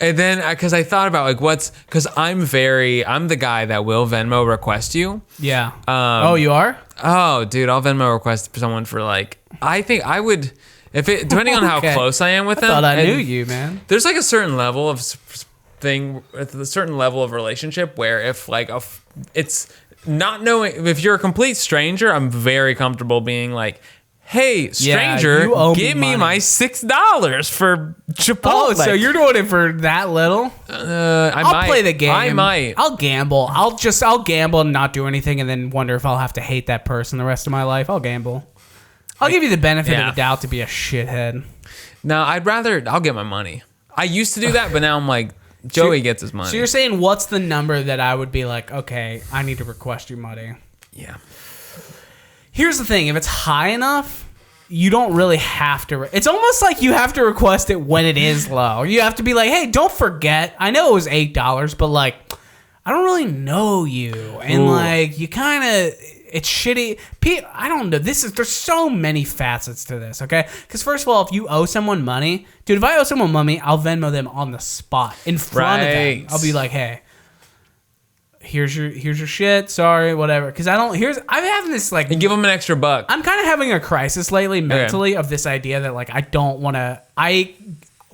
and then because I thought about like because I'm the guy that will Venmo request you. Yeah. Oh, you are? Oh, dude, I'll Venmo request someone for like, I think I would, depending on how close I am with them. I thought I knew you, man. There's like a certain level of a certain level of relationship where if like it's not knowing, if you're a complete stranger, I'm very comfortable being like, hey, stranger, give me my $6 for Chipotle. Oh, so you're doing it for that little? I'll play the game. I might. I'll gamble. I'll gamble and not do anything, and then wonder if I'll have to hate that person the rest of my life. I'll gamble. I'll give you the benefit of the doubt to be a shithead. No, I'll get my money. I used to do that, but now I'm like, Joey gets his money. So you're saying what's the number that I would be like, okay, I need to request your money? Yeah. Here's the thing. If it's high enough, you don't really have to. It's almost like you have to request it when it is low. You have to be like, hey, don't forget. I know it was $8, but like, I don't really know you. And like, you kind of, it's shitty. I don't know. There's so many facets to this, okay? Because first of all, if you owe someone money, dude, if I owe someone money, I'll Venmo them on the spot in front of them. I'll be like, hey, here's your shit. Sorry, whatever. Because I'm having this like, and give them an extra $1. I'm kind of having a crisis lately mentally of this idea that like I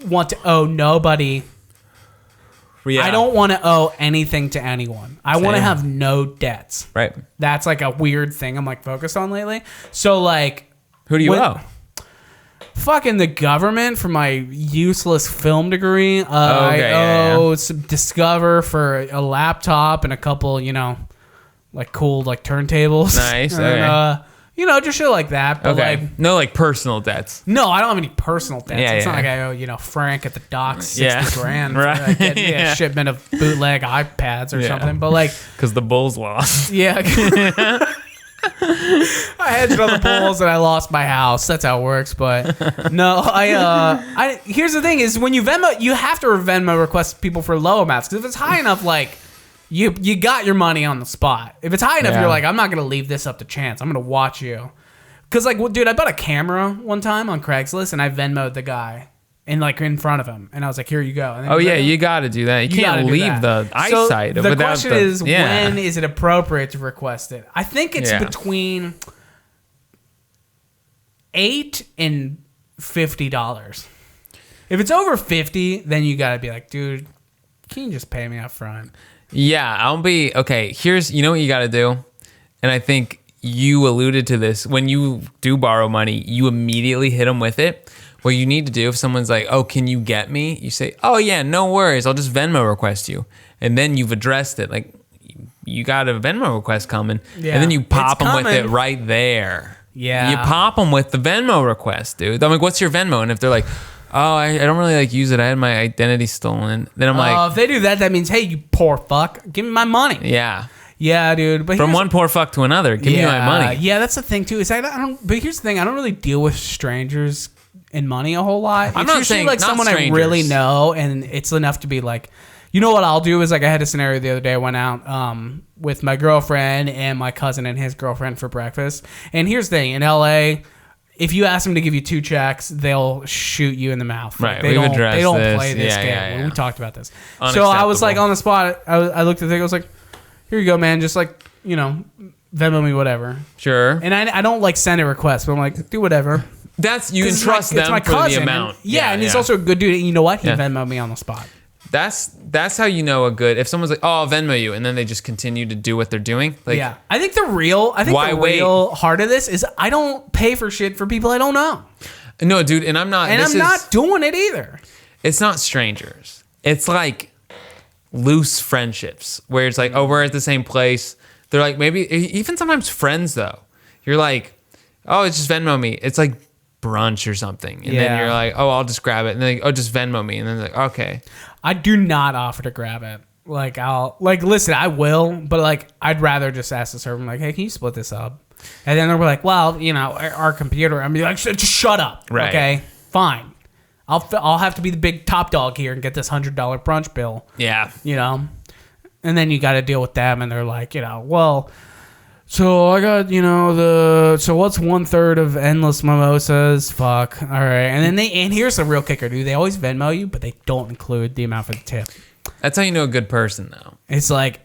want to owe nobody. Yeah. I don't want to owe anything to anyone. I want to have no debts. Right. That's like a weird thing I'm like focused on lately. So like, who do you owe? Fucking the government for my useless film degree. I owe some Discover for a laptop and a couple, like cool like turntables. Nice. And, just shit like that. But like, no like personal debts. No, I don't have any personal debts. Yeah, it's not like I owe, Frank at the docks 60 grand right. for like, a shipment of bootleg iPads or something. But like, because the Bulls lost. Yeah. I hedged on the Bulls and I lost my house. That's how it works. But no, here's the thing: is when you Venmo, you have to Venmo request people for low amounts. Because if it's high enough, like. You got your money on the spot. If it's high enough, you're like, I'm not going to leave this up to chance. I'm going to watch you. Because, like, dude, I bought a camera one time on Craigslist, and I Venmo'd the guy in front of him. And I was like, here you go. And then you got to do that. You can't leave the eyesight. So the question is, when is it appropriate to request it? I think it's between $8 and $50. If it's over $50, then you got to be like, dude, can you just pay me up front? Yeah, here's, you know what you got to do? And I think you alluded to this. When you do borrow money, you immediately hit them with it. What you need to do, if someone's like, oh, can you get me? You say, oh, yeah, no worries. I'll just Venmo request you. And then you've addressed it. Like, you got a Venmo request coming. Yeah, and then you pop them with it right there. Yeah. You pop them with the Venmo request, dude. I'm like, what's your Venmo? And if they're like, oh, I don't really use it. I had my identity stolen. Then I'm like, if they do that, that means, hey, you poor fuck, give me my money. Yeah. Yeah, dude. But from one poor fuck to another, give me my money. Yeah, that's the thing too. Is but here's the thing: I don't really deal with strangers and money a whole lot. I'm not saying like someone strangers. I really know, and it's enough to be like, you know what I'll do is like I had a scenario the other day. I went out with my girlfriend and my cousin and his girlfriend for breakfast. And here's the thing: in LA. If you ask them to give you 2 checks, they'll shoot you in the mouth. Right. They don't play this game. Yeah. We talked about this. So I was like on the spot. I looked at the thing. I was like, here you go, man. Just like, Venmo me whatever. Sure. And I don't like send a request, but I'm like, do whatever. You can trust them for the amount. And he's also a good dude. And you know what? He Venmo'd me on the spot. That's how you know if someone's like, oh, I'll Venmo you, and then they just continue to do what they're doing. Like, yeah, I think the real heart of this is I don't pay for shit for people I don't know. No, dude, and I'm not. And I'm not doing it either. It's not strangers. It's like loose friendships where it's like, oh, we're at the same place. They're like maybe even sometimes friends though. You're like, oh, it's just Venmo me. It's like brunch or something, and Yeah. then you're like, oh, I'll just grab it, and then oh, just Venmo me, and then like, okay, I do not offer to grab it. Like listen, I will, but like I'd rather just ask the server, like, hey, can you split this up? And then they're like, well, our computer. I'm like, just shut up, Right. Okay, fine. I'll have to be the big top dog here and get this $100 brunch bill. yeah, And then you got to deal with them, and they're like, well, so I got, so what's 1/3 of endless mimosas? Fuck. All right. And then and here's the real kicker, dude. They always Venmo you, but they don't include the amount for the tip. that's how you know a good person, though. It's like,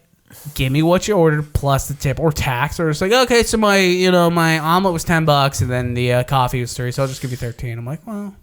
give me what you ordered plus the tip or tax, or it's like, okay, so my omelet was $10 and then the coffee was $3, so I'll just give you 13. I'm like, well,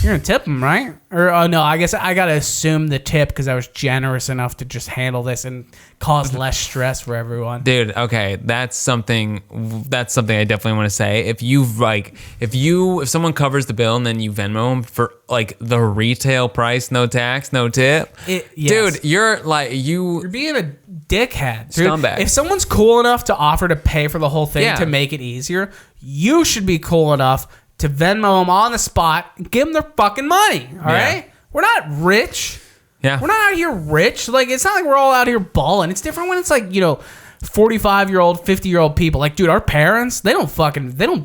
you're gonna tip them, right? Or no, I guess I gotta assume the tip because I was generous enough to just handle this and cause less stress for everyone. Dude, okay, that's something I definitely want to say. If someone covers the bill and then you Venmo them for like the retail price, no tax, no tip, Yes. dude, you're like You're being a dickhead, dude. Scumbag. If someone's cool enough to offer to pay for the whole thing Yeah. to make it easier, you should be cool enough to Venmo them on the spot and give them their fucking money. All Yeah. right? We're not rich. yeah, We're not out here rich. Like, it's not like we're all out here balling. It's different when it's like, 45-year-old, 50-year-old people. Like, dude, our parents, they don't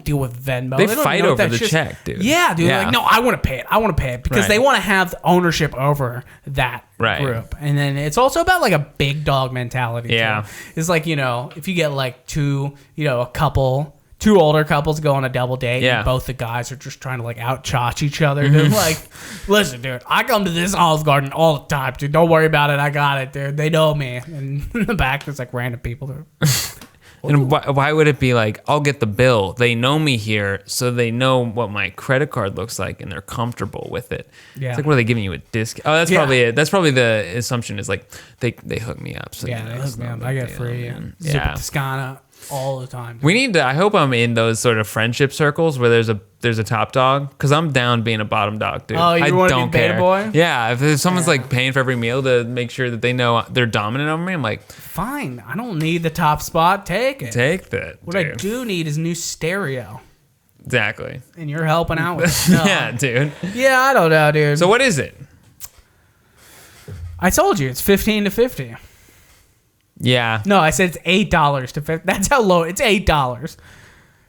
deal with Venmo. They don't fight know what over that the shit's- check, dude. Yeah, dude. Yeah. Like, no, I want to pay it. Because Right. they want to have ownership over that Right. group. And then it's also about like a big dog mentality. Yeah. Too. It's like, if you get like two older couples go on a double date, Yeah. and both the guys are just trying to like out-chotch each other. They're like, listen, dude, I come to this Olive Garden all the time, dude. Don't worry about it. I got it, dude. They know me. And in the back, there's like random people. And why would it be like, I'll get the bill? They know me here, so they know what my credit card looks like, and they're comfortable with it. Yeah. It's like, what are they giving you a discount? Oh, that's Yeah. probably it. That's probably the assumption is like, they hook me up. So Yeah, they hook it's me no up. big I get deal, free man. Zip Yeah. Toscana all the time. We need to. I hope I'm in those sort of friendship circles where there's a top dog, because I'm down being a bottom dog, dude. Oh, you I wanna be don't beta care. boy? Yeah, if someone's Yeah. like paying for every meal to make sure that they know they're dominant over me, I'm like, Fine. I don't need the top spot. Take it. take that. What I dude. do need is new stereo. Exactly. And you're helping out with it. No. Yeah, dude. Yeah, I don't know, dude. So what is it? I told you it's 15 to 50. Yeah. No, I said it's $8 to 50. That's how low. It's $8.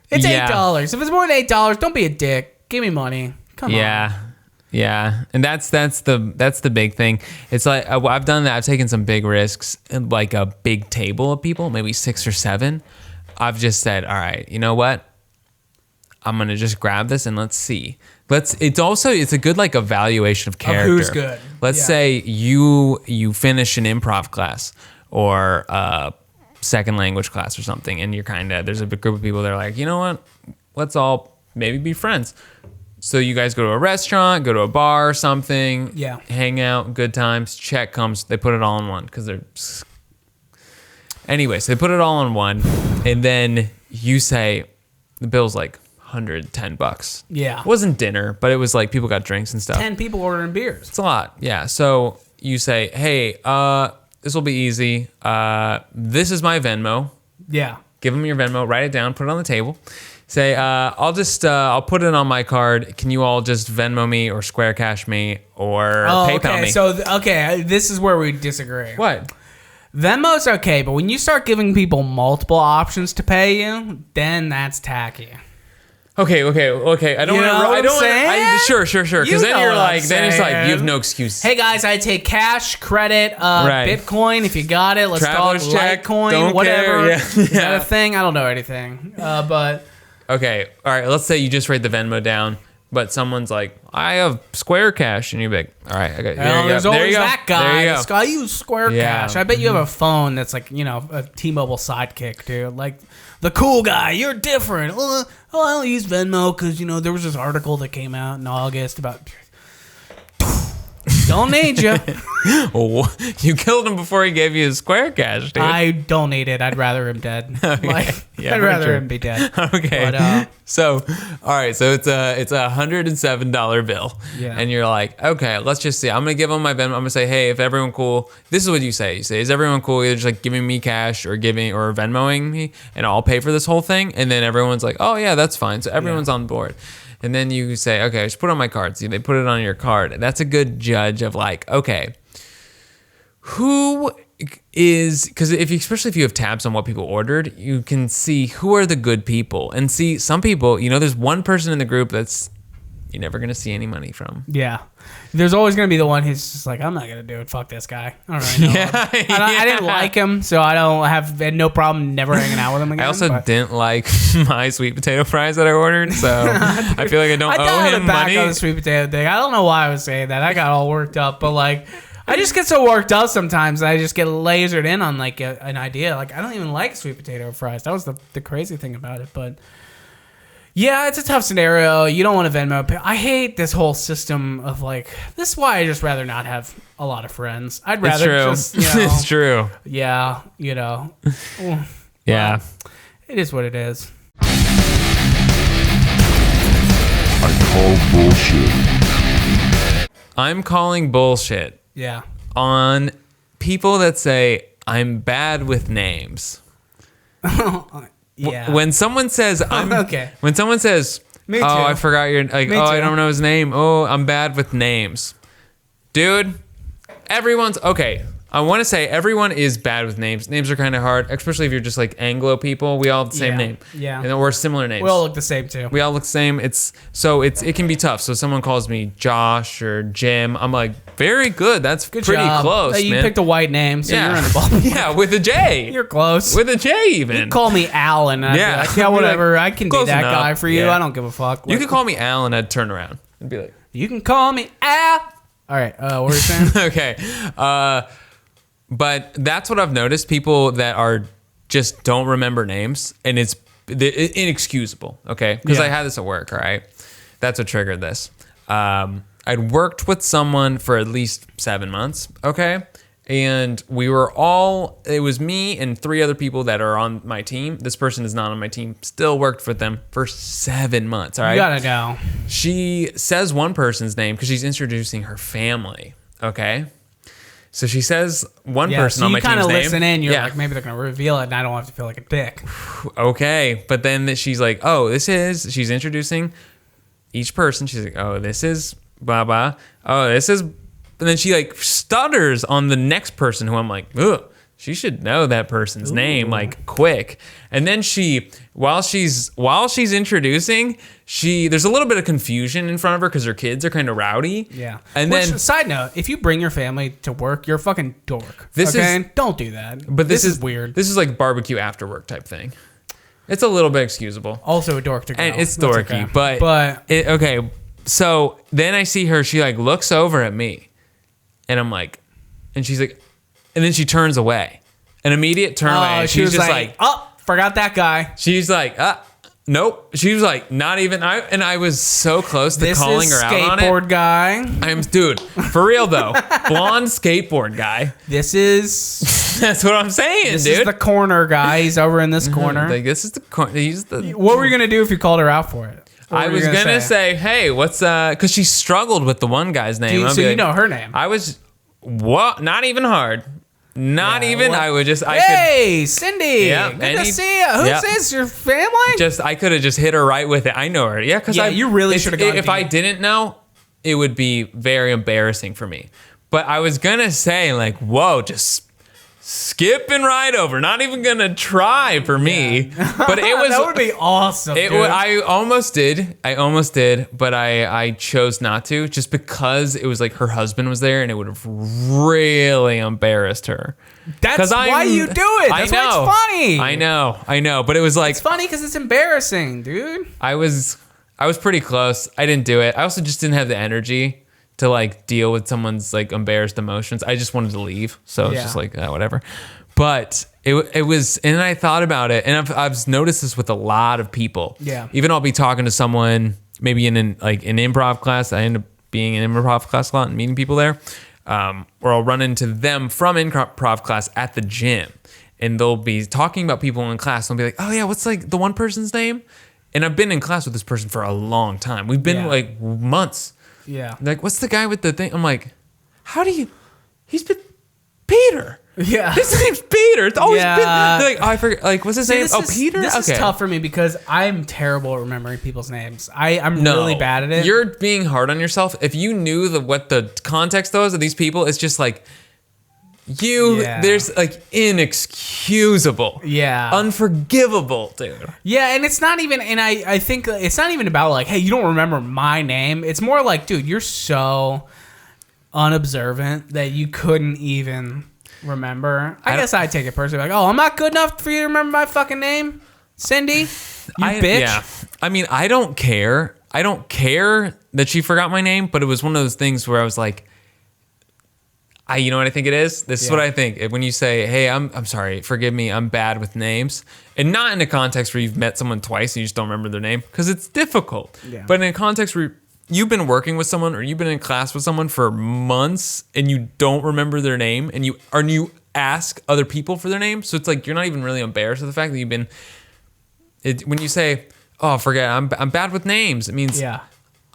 It's Yeah. $8. If it's more than $8, don't be a dick. Give me money. Come on. Yeah, and that's the big thing. It's like I've done that. I've taken some big risks, like a big table of people, maybe 6 or 7. I've just said, all right, you know what? I'm gonna just grab this and let's see. It's a good like evaluation of character. who's good. Let's Yeah. say you finish an improv class or a second language class or something, and there's a big group of people that are like, you know what? Let's all maybe be friends. So you guys go to a restaurant, go to a bar or something, Yeah. hang out, good times, check comes, they put it all in one because they're... Anyway, so they put it all in one, and then you say, the bill's like $110. Yeah. It wasn't dinner, but it was like people got drinks and stuff. 10 people ordering beers. It's a lot, yeah. So you say, hey, this will be easy. This is my Venmo. Yeah. Give them your Venmo, write it down, put it on the table. Say, I'll put it on my card. Can you all just Venmo me or Square Cash me or PayPal okay. me? So, this is where we disagree. What? Venmo's okay, but when you start giving people multiple options to pay you, then that's tacky. Okay. I don't You know want to. I what don't. I'm saying? Sure. Because You then know you're what like, I'm then it's like you have saying. no excuse. Hey guys, I take cash, credit, Right. Bitcoin if you got it. Let's Traveler's call it check, Litecoin, don't whatever. care, yeah. Is that a thing? I don't know anything. But Okay, all right. Let's say you just write the Venmo down, but someone's like, I have Square Cash, and you're like, all right, I got. there's always that guy. There you This go. guy use Square Yeah. Cash. I bet you have a phone that's like, a T-Mobile sidekick, dude. Like the cool guy. You're different. I don't use Venmo because there was this article that came out in August about. Don't need you. Oh, you killed him before he gave you his Square Cash, dude. I don't need it. I'd rather him dead. Yeah, I'd for rather sure. him be dead. Okay. But, so, all right. So it's a $107 bill. Yeah. And you're like, okay, let's just see. I'm gonna give them my Venmo. I'm gonna say, hey, if everyone cool, this is what you say. You say, is everyone cool? Either just like giving me cash or Venmoing me, and I'll pay for this whole thing. And then everyone's like, oh yeah, that's fine. So everyone's on board. And then you say, okay, just put it on my card. So they put it on your card. That's a good judge of like, okay, who is, because especially if you have tabs on what people ordered, you can see who are the good people and see some people, there's one person in the group that's you're never going to see any money from. Yeah. There's always going to be the one who's just like, I'm not going to do it. Fuck this guy. I don't really know him. I didn't like him, so I had no problem never hanging out with him again. I also didn't like my sweet potato fries that I ordered, so I feel like I don't owe him money. On the sweet potato thing. I don't know why I was saying that. I got all worked up, but like, I just get so worked up sometimes. I just get lasered in on like an idea. Like, I don't even like sweet potato fries. That was the crazy thing about it, but... Yeah, it's a tough scenario. You don't want to Venmo. I hate this whole system of like, this is why I just rather not have a lot of friends. I'd rather just, It's true. Yeah, Yeah. Well, it is what it is. I call bullshit. I'm calling bullshit. Yeah. On people that say, I'm bad with names. Yeah. When someone says I'm okay. When someone says, Me too. "Oh, I forgot your like," Me "Oh, I too. don't know his name." "Oh, I'm bad with names." Dude, everyone's okay. I want to say everyone is bad with names. Names are kind of hard, especially if you're just like Anglo people. We all have the same name. Yeah. And we're similar names. We all look the same too. We all look the same. It can be tough. So someone calls me Josh or Jim. I'm like, very good. That's Good pretty job. close, You man. picked a white name, so Yeah. you're in the ball. Yeah, with a J. You're close. With a J even. You can call me Al, and I'd be Yeah. like, yeah, whatever. I can be Close that enough. guy for you. Yeah. I don't give a fuck. You Like, could call me Al and I'd turn around and be like, You can call me Al. All right. What were you saying? okay. But that's what I've noticed. People that are just don't remember names, and it's inexcusable. Okay, because I Yeah. had this at work. All right, that's what triggered this. I'd worked with someone for at least 7 months. Okay, and we were all. It was me and 3 other people that are on my team. This person is not on my team. Still worked with them for 7 months. All right, You gotta know. she says one person's name because she's introducing her family. Okay. So she says one person on my you team's kind of name. listen in. You're Yeah. like, maybe they're gonna reveal it, and I don't have to feel like a dick. Okay. But then she's like, she's introducing each person. She's like, oh, this is blah, blah. Oh, this is, and then she like stutters on the next person who I'm like, ugh. She should know that person's name like quick. And then while she's introducing, there's a little bit of confusion in front of her because her kids are kind of rowdy. Yeah. And then side note, if you bring your family to work, you're a fucking dork. Don't do that. but this is weird. This is like barbecue after work type thing. It's a little bit excusable. Also a dork to go. And it's That's dorky, okay. but okay. So then I see her. She like looks over at me, and I'm like, and she's like, and then she turns away, an immediate turn away. And she she's was just like, oh, forgot that guy. she's like, nope. She was like, not even. I was so close to This calling is her out on it. skateboard guy. Dude, for real though, blonde skateboard guy. This is That's what I'm saying, this dude. is the corner guy. He's over in this corner. Like this is the corner. He's the. What were you gonna do if you called her out for it? What I were you was gonna say, hey, what's because she struggled with the one guy's name. I'd So be you like- know her name. I was what? Not even hard. Not Yeah, even. well- I would just. I Hey, Cindy. Yeah, Good to see you. Who's this? Your family? I could have just hit her right with it. I know her. Yeah, because Yeah, you really should have gone If I deep. didn't know, it would be very embarrassing for me. But I was gonna say like, whoa, just skipping right over. Not even gonna try for me. But it was. that would be awesome. It dude. I almost did, but I chose not to just because it was like her husband was there and it would have really embarrassed her. That's why you do it. That's why it's funny. I know, but it was like It's funny because it's embarrassing, dude. I was pretty close. I didn't do it. I also just didn't have the energy to like deal with someone's like embarrassed emotions. I just wanted to leave, so it's just like whatever. But it was, and I thought about it, and I've noticed this with a lot of people. Yeah. Even I'll be talking to someone maybe in an improv class. I end up being in improv class a lot and meeting people there, or I'll run into them from improv class at the gym, and they'll be talking about people in class. And they'll be like, "Oh yeah, what's like the one person's name?" And I've been in class with this person for a long time. We've been like months. Yeah. Like, what's the guy with the thing? I'm like, how do you? He's been Peter. Yeah. His name's Peter. It's always been. Yeah. They're like, oh, I forget. Like, what's his name? Peter? This is tough for me because I'm terrible at remembering people's names. I'm No, really bad at it. You're being hard on yourself. If you knew what the context was of these people, it's just like, there's like inexcusable. Yeah. Unforgivable, dude. Yeah, and it's not even, and I think it's not even about like, hey, you don't remember my name. It's more like, dude, you're so unobservant that you couldn't even remember. I guess I take it personally, like, oh, I'm not good enough for you to remember my fucking name, Cindy. You bitch. Yeah. I mean, I don't care. I don't care that she forgot my name, but it was one of those things where I was like, you know what I think it is? This is what I think. When you say, hey, I'm sorry, forgive me, I'm bad with names. And not in a context where you've met someone twice and you just don't remember their name, because it's difficult. Yeah. But in a context where you've been working with someone or you've been in class with someone for months and you don't remember their name and you ask other people for their name. So it's like you're not even really embarrassed of the fact that you've been... when you say, oh, forget, I'm bad with names, it means... Yeah.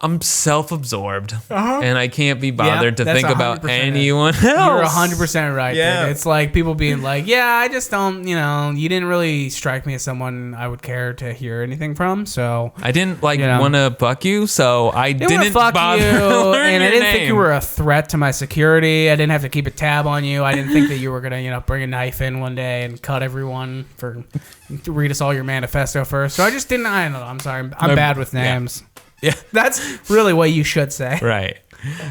I'm self-absorbed, and I can't be bothered to that's think about 100% anyone else. You're 100% right. Yeah. Dude. It's like people being like, yeah, I just don't, you didn't really strike me as someone I would care to hear anything from. So I didn't want to fuck you, so I didn't fuck bother you, learn and I your didn't think name. you were a threat to my security. I didn't have to keep a tab on you. I didn't think that you were gonna, bring a knife in one day and cut everyone to read us all your manifesto first. So I just didn't. I don't know. I'm sorry. I'm bad with names. Yeah, That's really what you should say. right.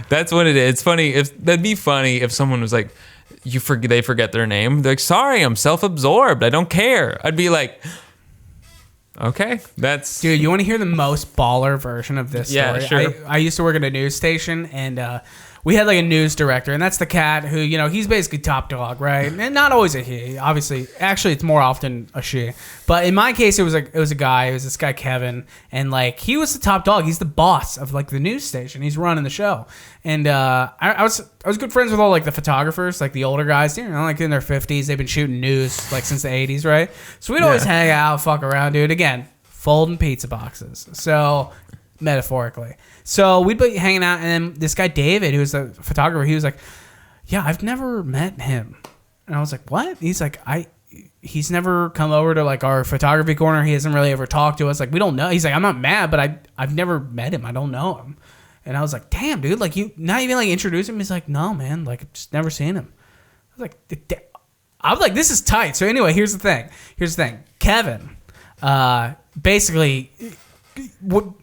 That's what it is. It's funny. That'd be funny if someone was like, they forget their name. They're like, sorry, I'm self-absorbed. I don't care. I'd be like, okay, that's... Dude, you want to hear the most baller version of this story? Yeah, sure. I used to work at a news station, and we had like a news director, and that's the cat who, he's basically top dog, right? And not always a he, obviously. Actually, it's more often a she. But in my case, it was a guy. It was this guy Kevin, and like he was the top dog. He's the boss of like the news station. He's running the show, and I was good friends with all like the photographers, like the older guys, like in their 50s. They've been shooting news like since the 80s, right? So we'd always hang out, fuck around, dude. Again, folding pizza boxes. So metaphorically. So we'd be hanging out, and then this guy David, who was the photographer, he was like, yeah, I've never met him. And I was like, what? He's like, he's never come over to like our photography corner. He hasn't really ever talked to us. Like, we don't know. He's like, I'm not mad, but I've never met him. I don't know him. And I was like, damn, dude, like you not even like introduce him. He's like, no, man, like I've just never seen him. I was like, this is tight. So anyway, here's the thing. Kevin, basically,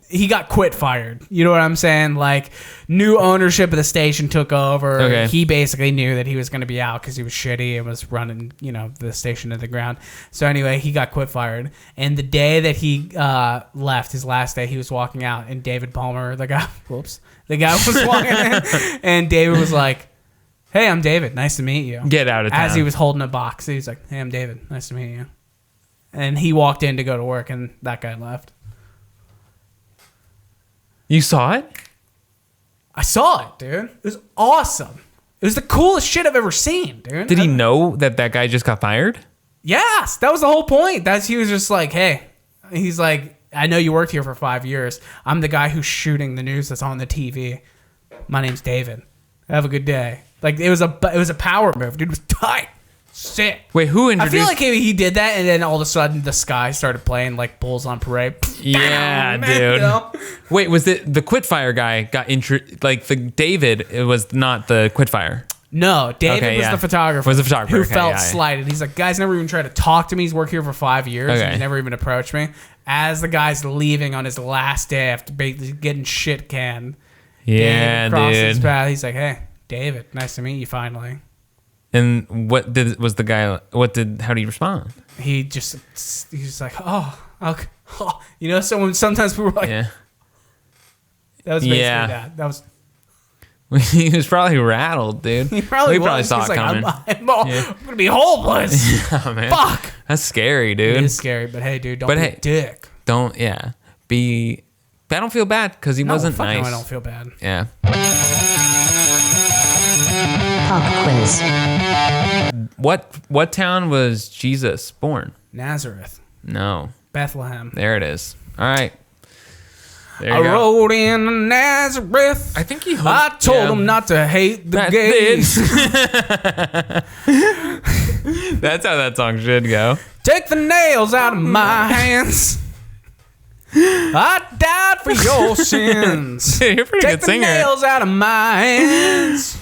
he got fired. You know what I'm saying? Like, new ownership of the station took over. Okay. He basically knew that he was going to be out because he was shitty and was running, the station to the ground. So anyway, he got fired. And the day that he left, his last day, he was walking out, and David Palmer, the guy was walking in, and David was like, hey, I'm David. Nice to meet you. Get out of town. As he was holding a box, he was like, hey, I'm David. Nice to meet you. And he walked in to go to work, and that guy left. You saw it? I saw it, dude. It was awesome. It was the coolest shit I've ever seen, dude. Did he know that guy just got fired? Yes, that was the whole point. He was just like, hey, he's like, I know you worked here for 5 years. I'm the guy who's shooting the news that's on the TV. My name's David. Have a good day. Like, it was a power move, dude. It was tight. Sick. Wait, who introduced... I feel like he did that, and then all of a sudden the sky started playing like Bulls on Parade. Yeah, dude. Wait, was it the Quitfire guy got like the David? It was not the Quitfire. No, David was the photographer. Was the photographer who okay, felt slighted. He's like, guys never even tried to talk to me. He's worked here for 5 years. Okay. And he's never even approached me. As the guy's leaving on his last day after getting shit canned, Yeah, crosses his dude. path. He's like, hey, David, nice to meet you finally. And how did he respond? He's just like, oh, okay. Oh. Sometimes people were like, Yeah. that was basically that. That was. He was probably rattled, dude. He probably saw it like, coming. I'm gonna be homeless. Oh, man. Fuck. That's scary, dude. It is scary, but hey, dude, don't be a dick. Don't, be... I don't feel bad because he wasn't fuck nice. No, I don't feel bad. Yeah. Pop quiz. What town was Jesus born? Nazareth. No. Bethlehem. There it is. All right. There I you go. rode in Nazareth. I think he... I told him not to hate the gays. That's how that song should go. Take the nails out of my hands. I died for your sins. You're a pretty Take good singer. the nails out of my hands.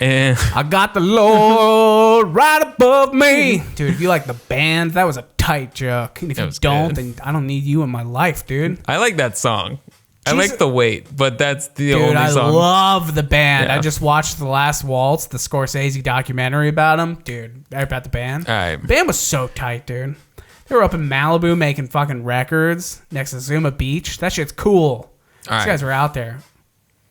And I got the Lord right above me. Dude, if you like the band, that was a tight joke. And if That you was don't, good. then I don't need you in my life, dude. I like that song. I Jesus- like The Wait, but that's the Dude, only I song. love the band. Yeah. I just watched The Last Waltz, the Scorsese documentary about him. Dude, about the band. All right. The band was so tight, dude. They were up in Malibu making fucking records next to Zuma Beach. That shit's cool. These right. guys were out there.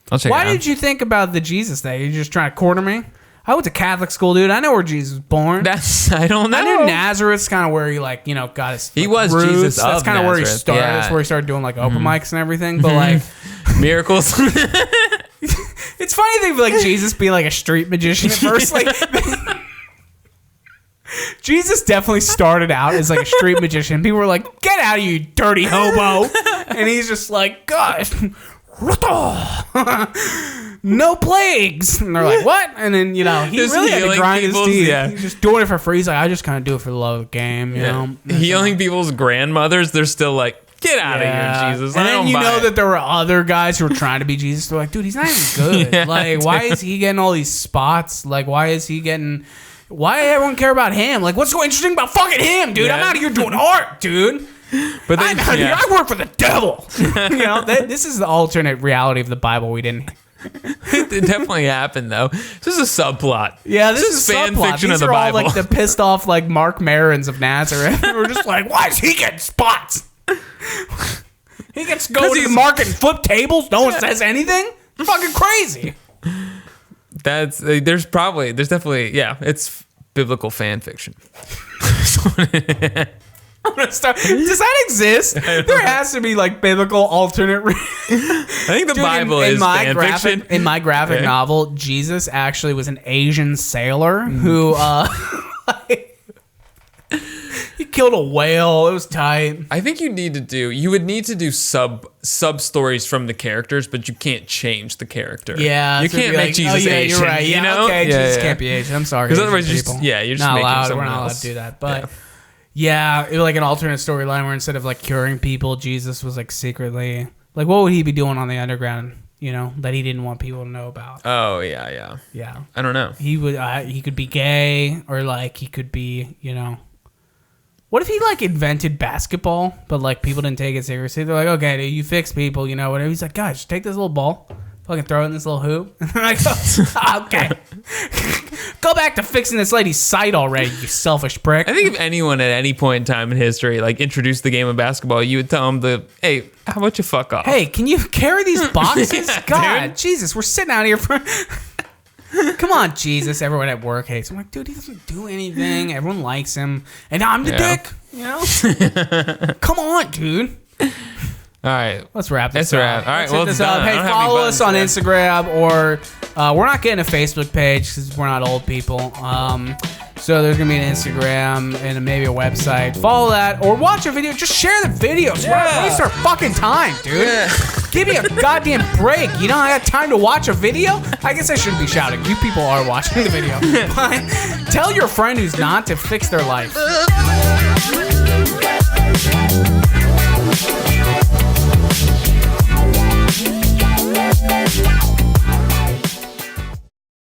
I'll check Why it out. did you think about the Jesus thing? You just trying to corner me? I went to Catholic school, dude. I know where Jesus was born. I don't know. I knew Nazareth's kind of where he got his. He like, was roots. Jesus That's of kind of where he Nazareth. started. Yeah. That's where he started doing like open mics and everything. But like, Miracles. it's funny to think of like Jesus being like a street magician at first. Like, Jesus definitely started out as like a street magician. People were like, "Get out of here, you dirty hobo," and he's just like, "God, no plagues." And they're like, "What?" And then he Just really had to healing grind his people's- teeth. yeah. He's just doing it for free. He's like, "I just kind of do it for the love of the game," you know. Healing people's grandmothers, they're still like, get out of here, Jesus. And I then don't you buy know it. that there were other guys who were trying to be Jesus. They're like, dude, he's not even good. Yeah, like, why is he getting all these spots? Like, why everyone care about him? Like, what's so interesting about fucking him, dude? Yeah. I'm out here doing art, dude. But then, I'm out here. I work for the devil. This is the alternate reality of the Bible we didn't. it definitely happened, though. This is a subplot. Yeah, this is is fan subplot. fiction These of the are all Bible. like the pissed off like Mark Marons of Nazareth. We're just like, why is he getting spots? He gets to go to the market and flip tables. No one says anything. It's fucking crazy. There's definitely, yeah, it's biblical fan fiction. I'm gonna start. Does that exist? There has to be like biblical alternate. I think the Dude, Bible is fan fiction. In my graphic novel, Jesus actually was an Asian sailor who he killed a whale. It was tight. I think you would need to do sub stories from the characters, but you can't change the character. Yeah, you so it'd can't be make like, Jesus You're Asian. right. Yeah, you know? okay, Yeah, Jesus yeah. can't be Asian. I'm sorry, 'Cause Asian otherwise you're people. just not making allowed. We're someone not allowed else. to do that. But yeah, it was like an alternate storyline where instead of like curing people, Jesus was like secretly like, what would he be doing on the underground? That he didn't want people to know about. Oh yeah. Yeah, I don't know. he would. He could be gay, or like he could be. What if he like invented basketball, but like people didn't take it seriously? They're like, okay, dude, you fix people, whatever. He's like, guys, just take this little ball, fucking throw it in this little hoop. And they're like, oh, okay, go back to fixing this lady's sight already, you selfish prick. I think if anyone at any point in time in history like introduced the game of basketball, you would tell them hey, how about you fuck off? Hey, can you carry these boxes? Yeah, God, dude. Jesus, we're sitting out here for. Come on, Jesus. Everyone at work hates him. I'm like, dude, he doesn't do anything. Everyone likes him. And I'm the dick, Come on, dude. All right. Let's wrap this That's up. a wrap. All right, Let's well, hit it's this up. done. I Hey, don't have any follow us buttons on today. Instagram, or we're not getting a Facebook page because we're not old people. So there's going to be an Instagram and maybe a website. Follow that or watch a video. Just share the videos. Yeah. Waste our fucking time, dude. Yeah. Give me a goddamn break. I got time to watch a video? I guess I shouldn't be shouting. You people are watching the video. But tell your friend who's not to fix their life.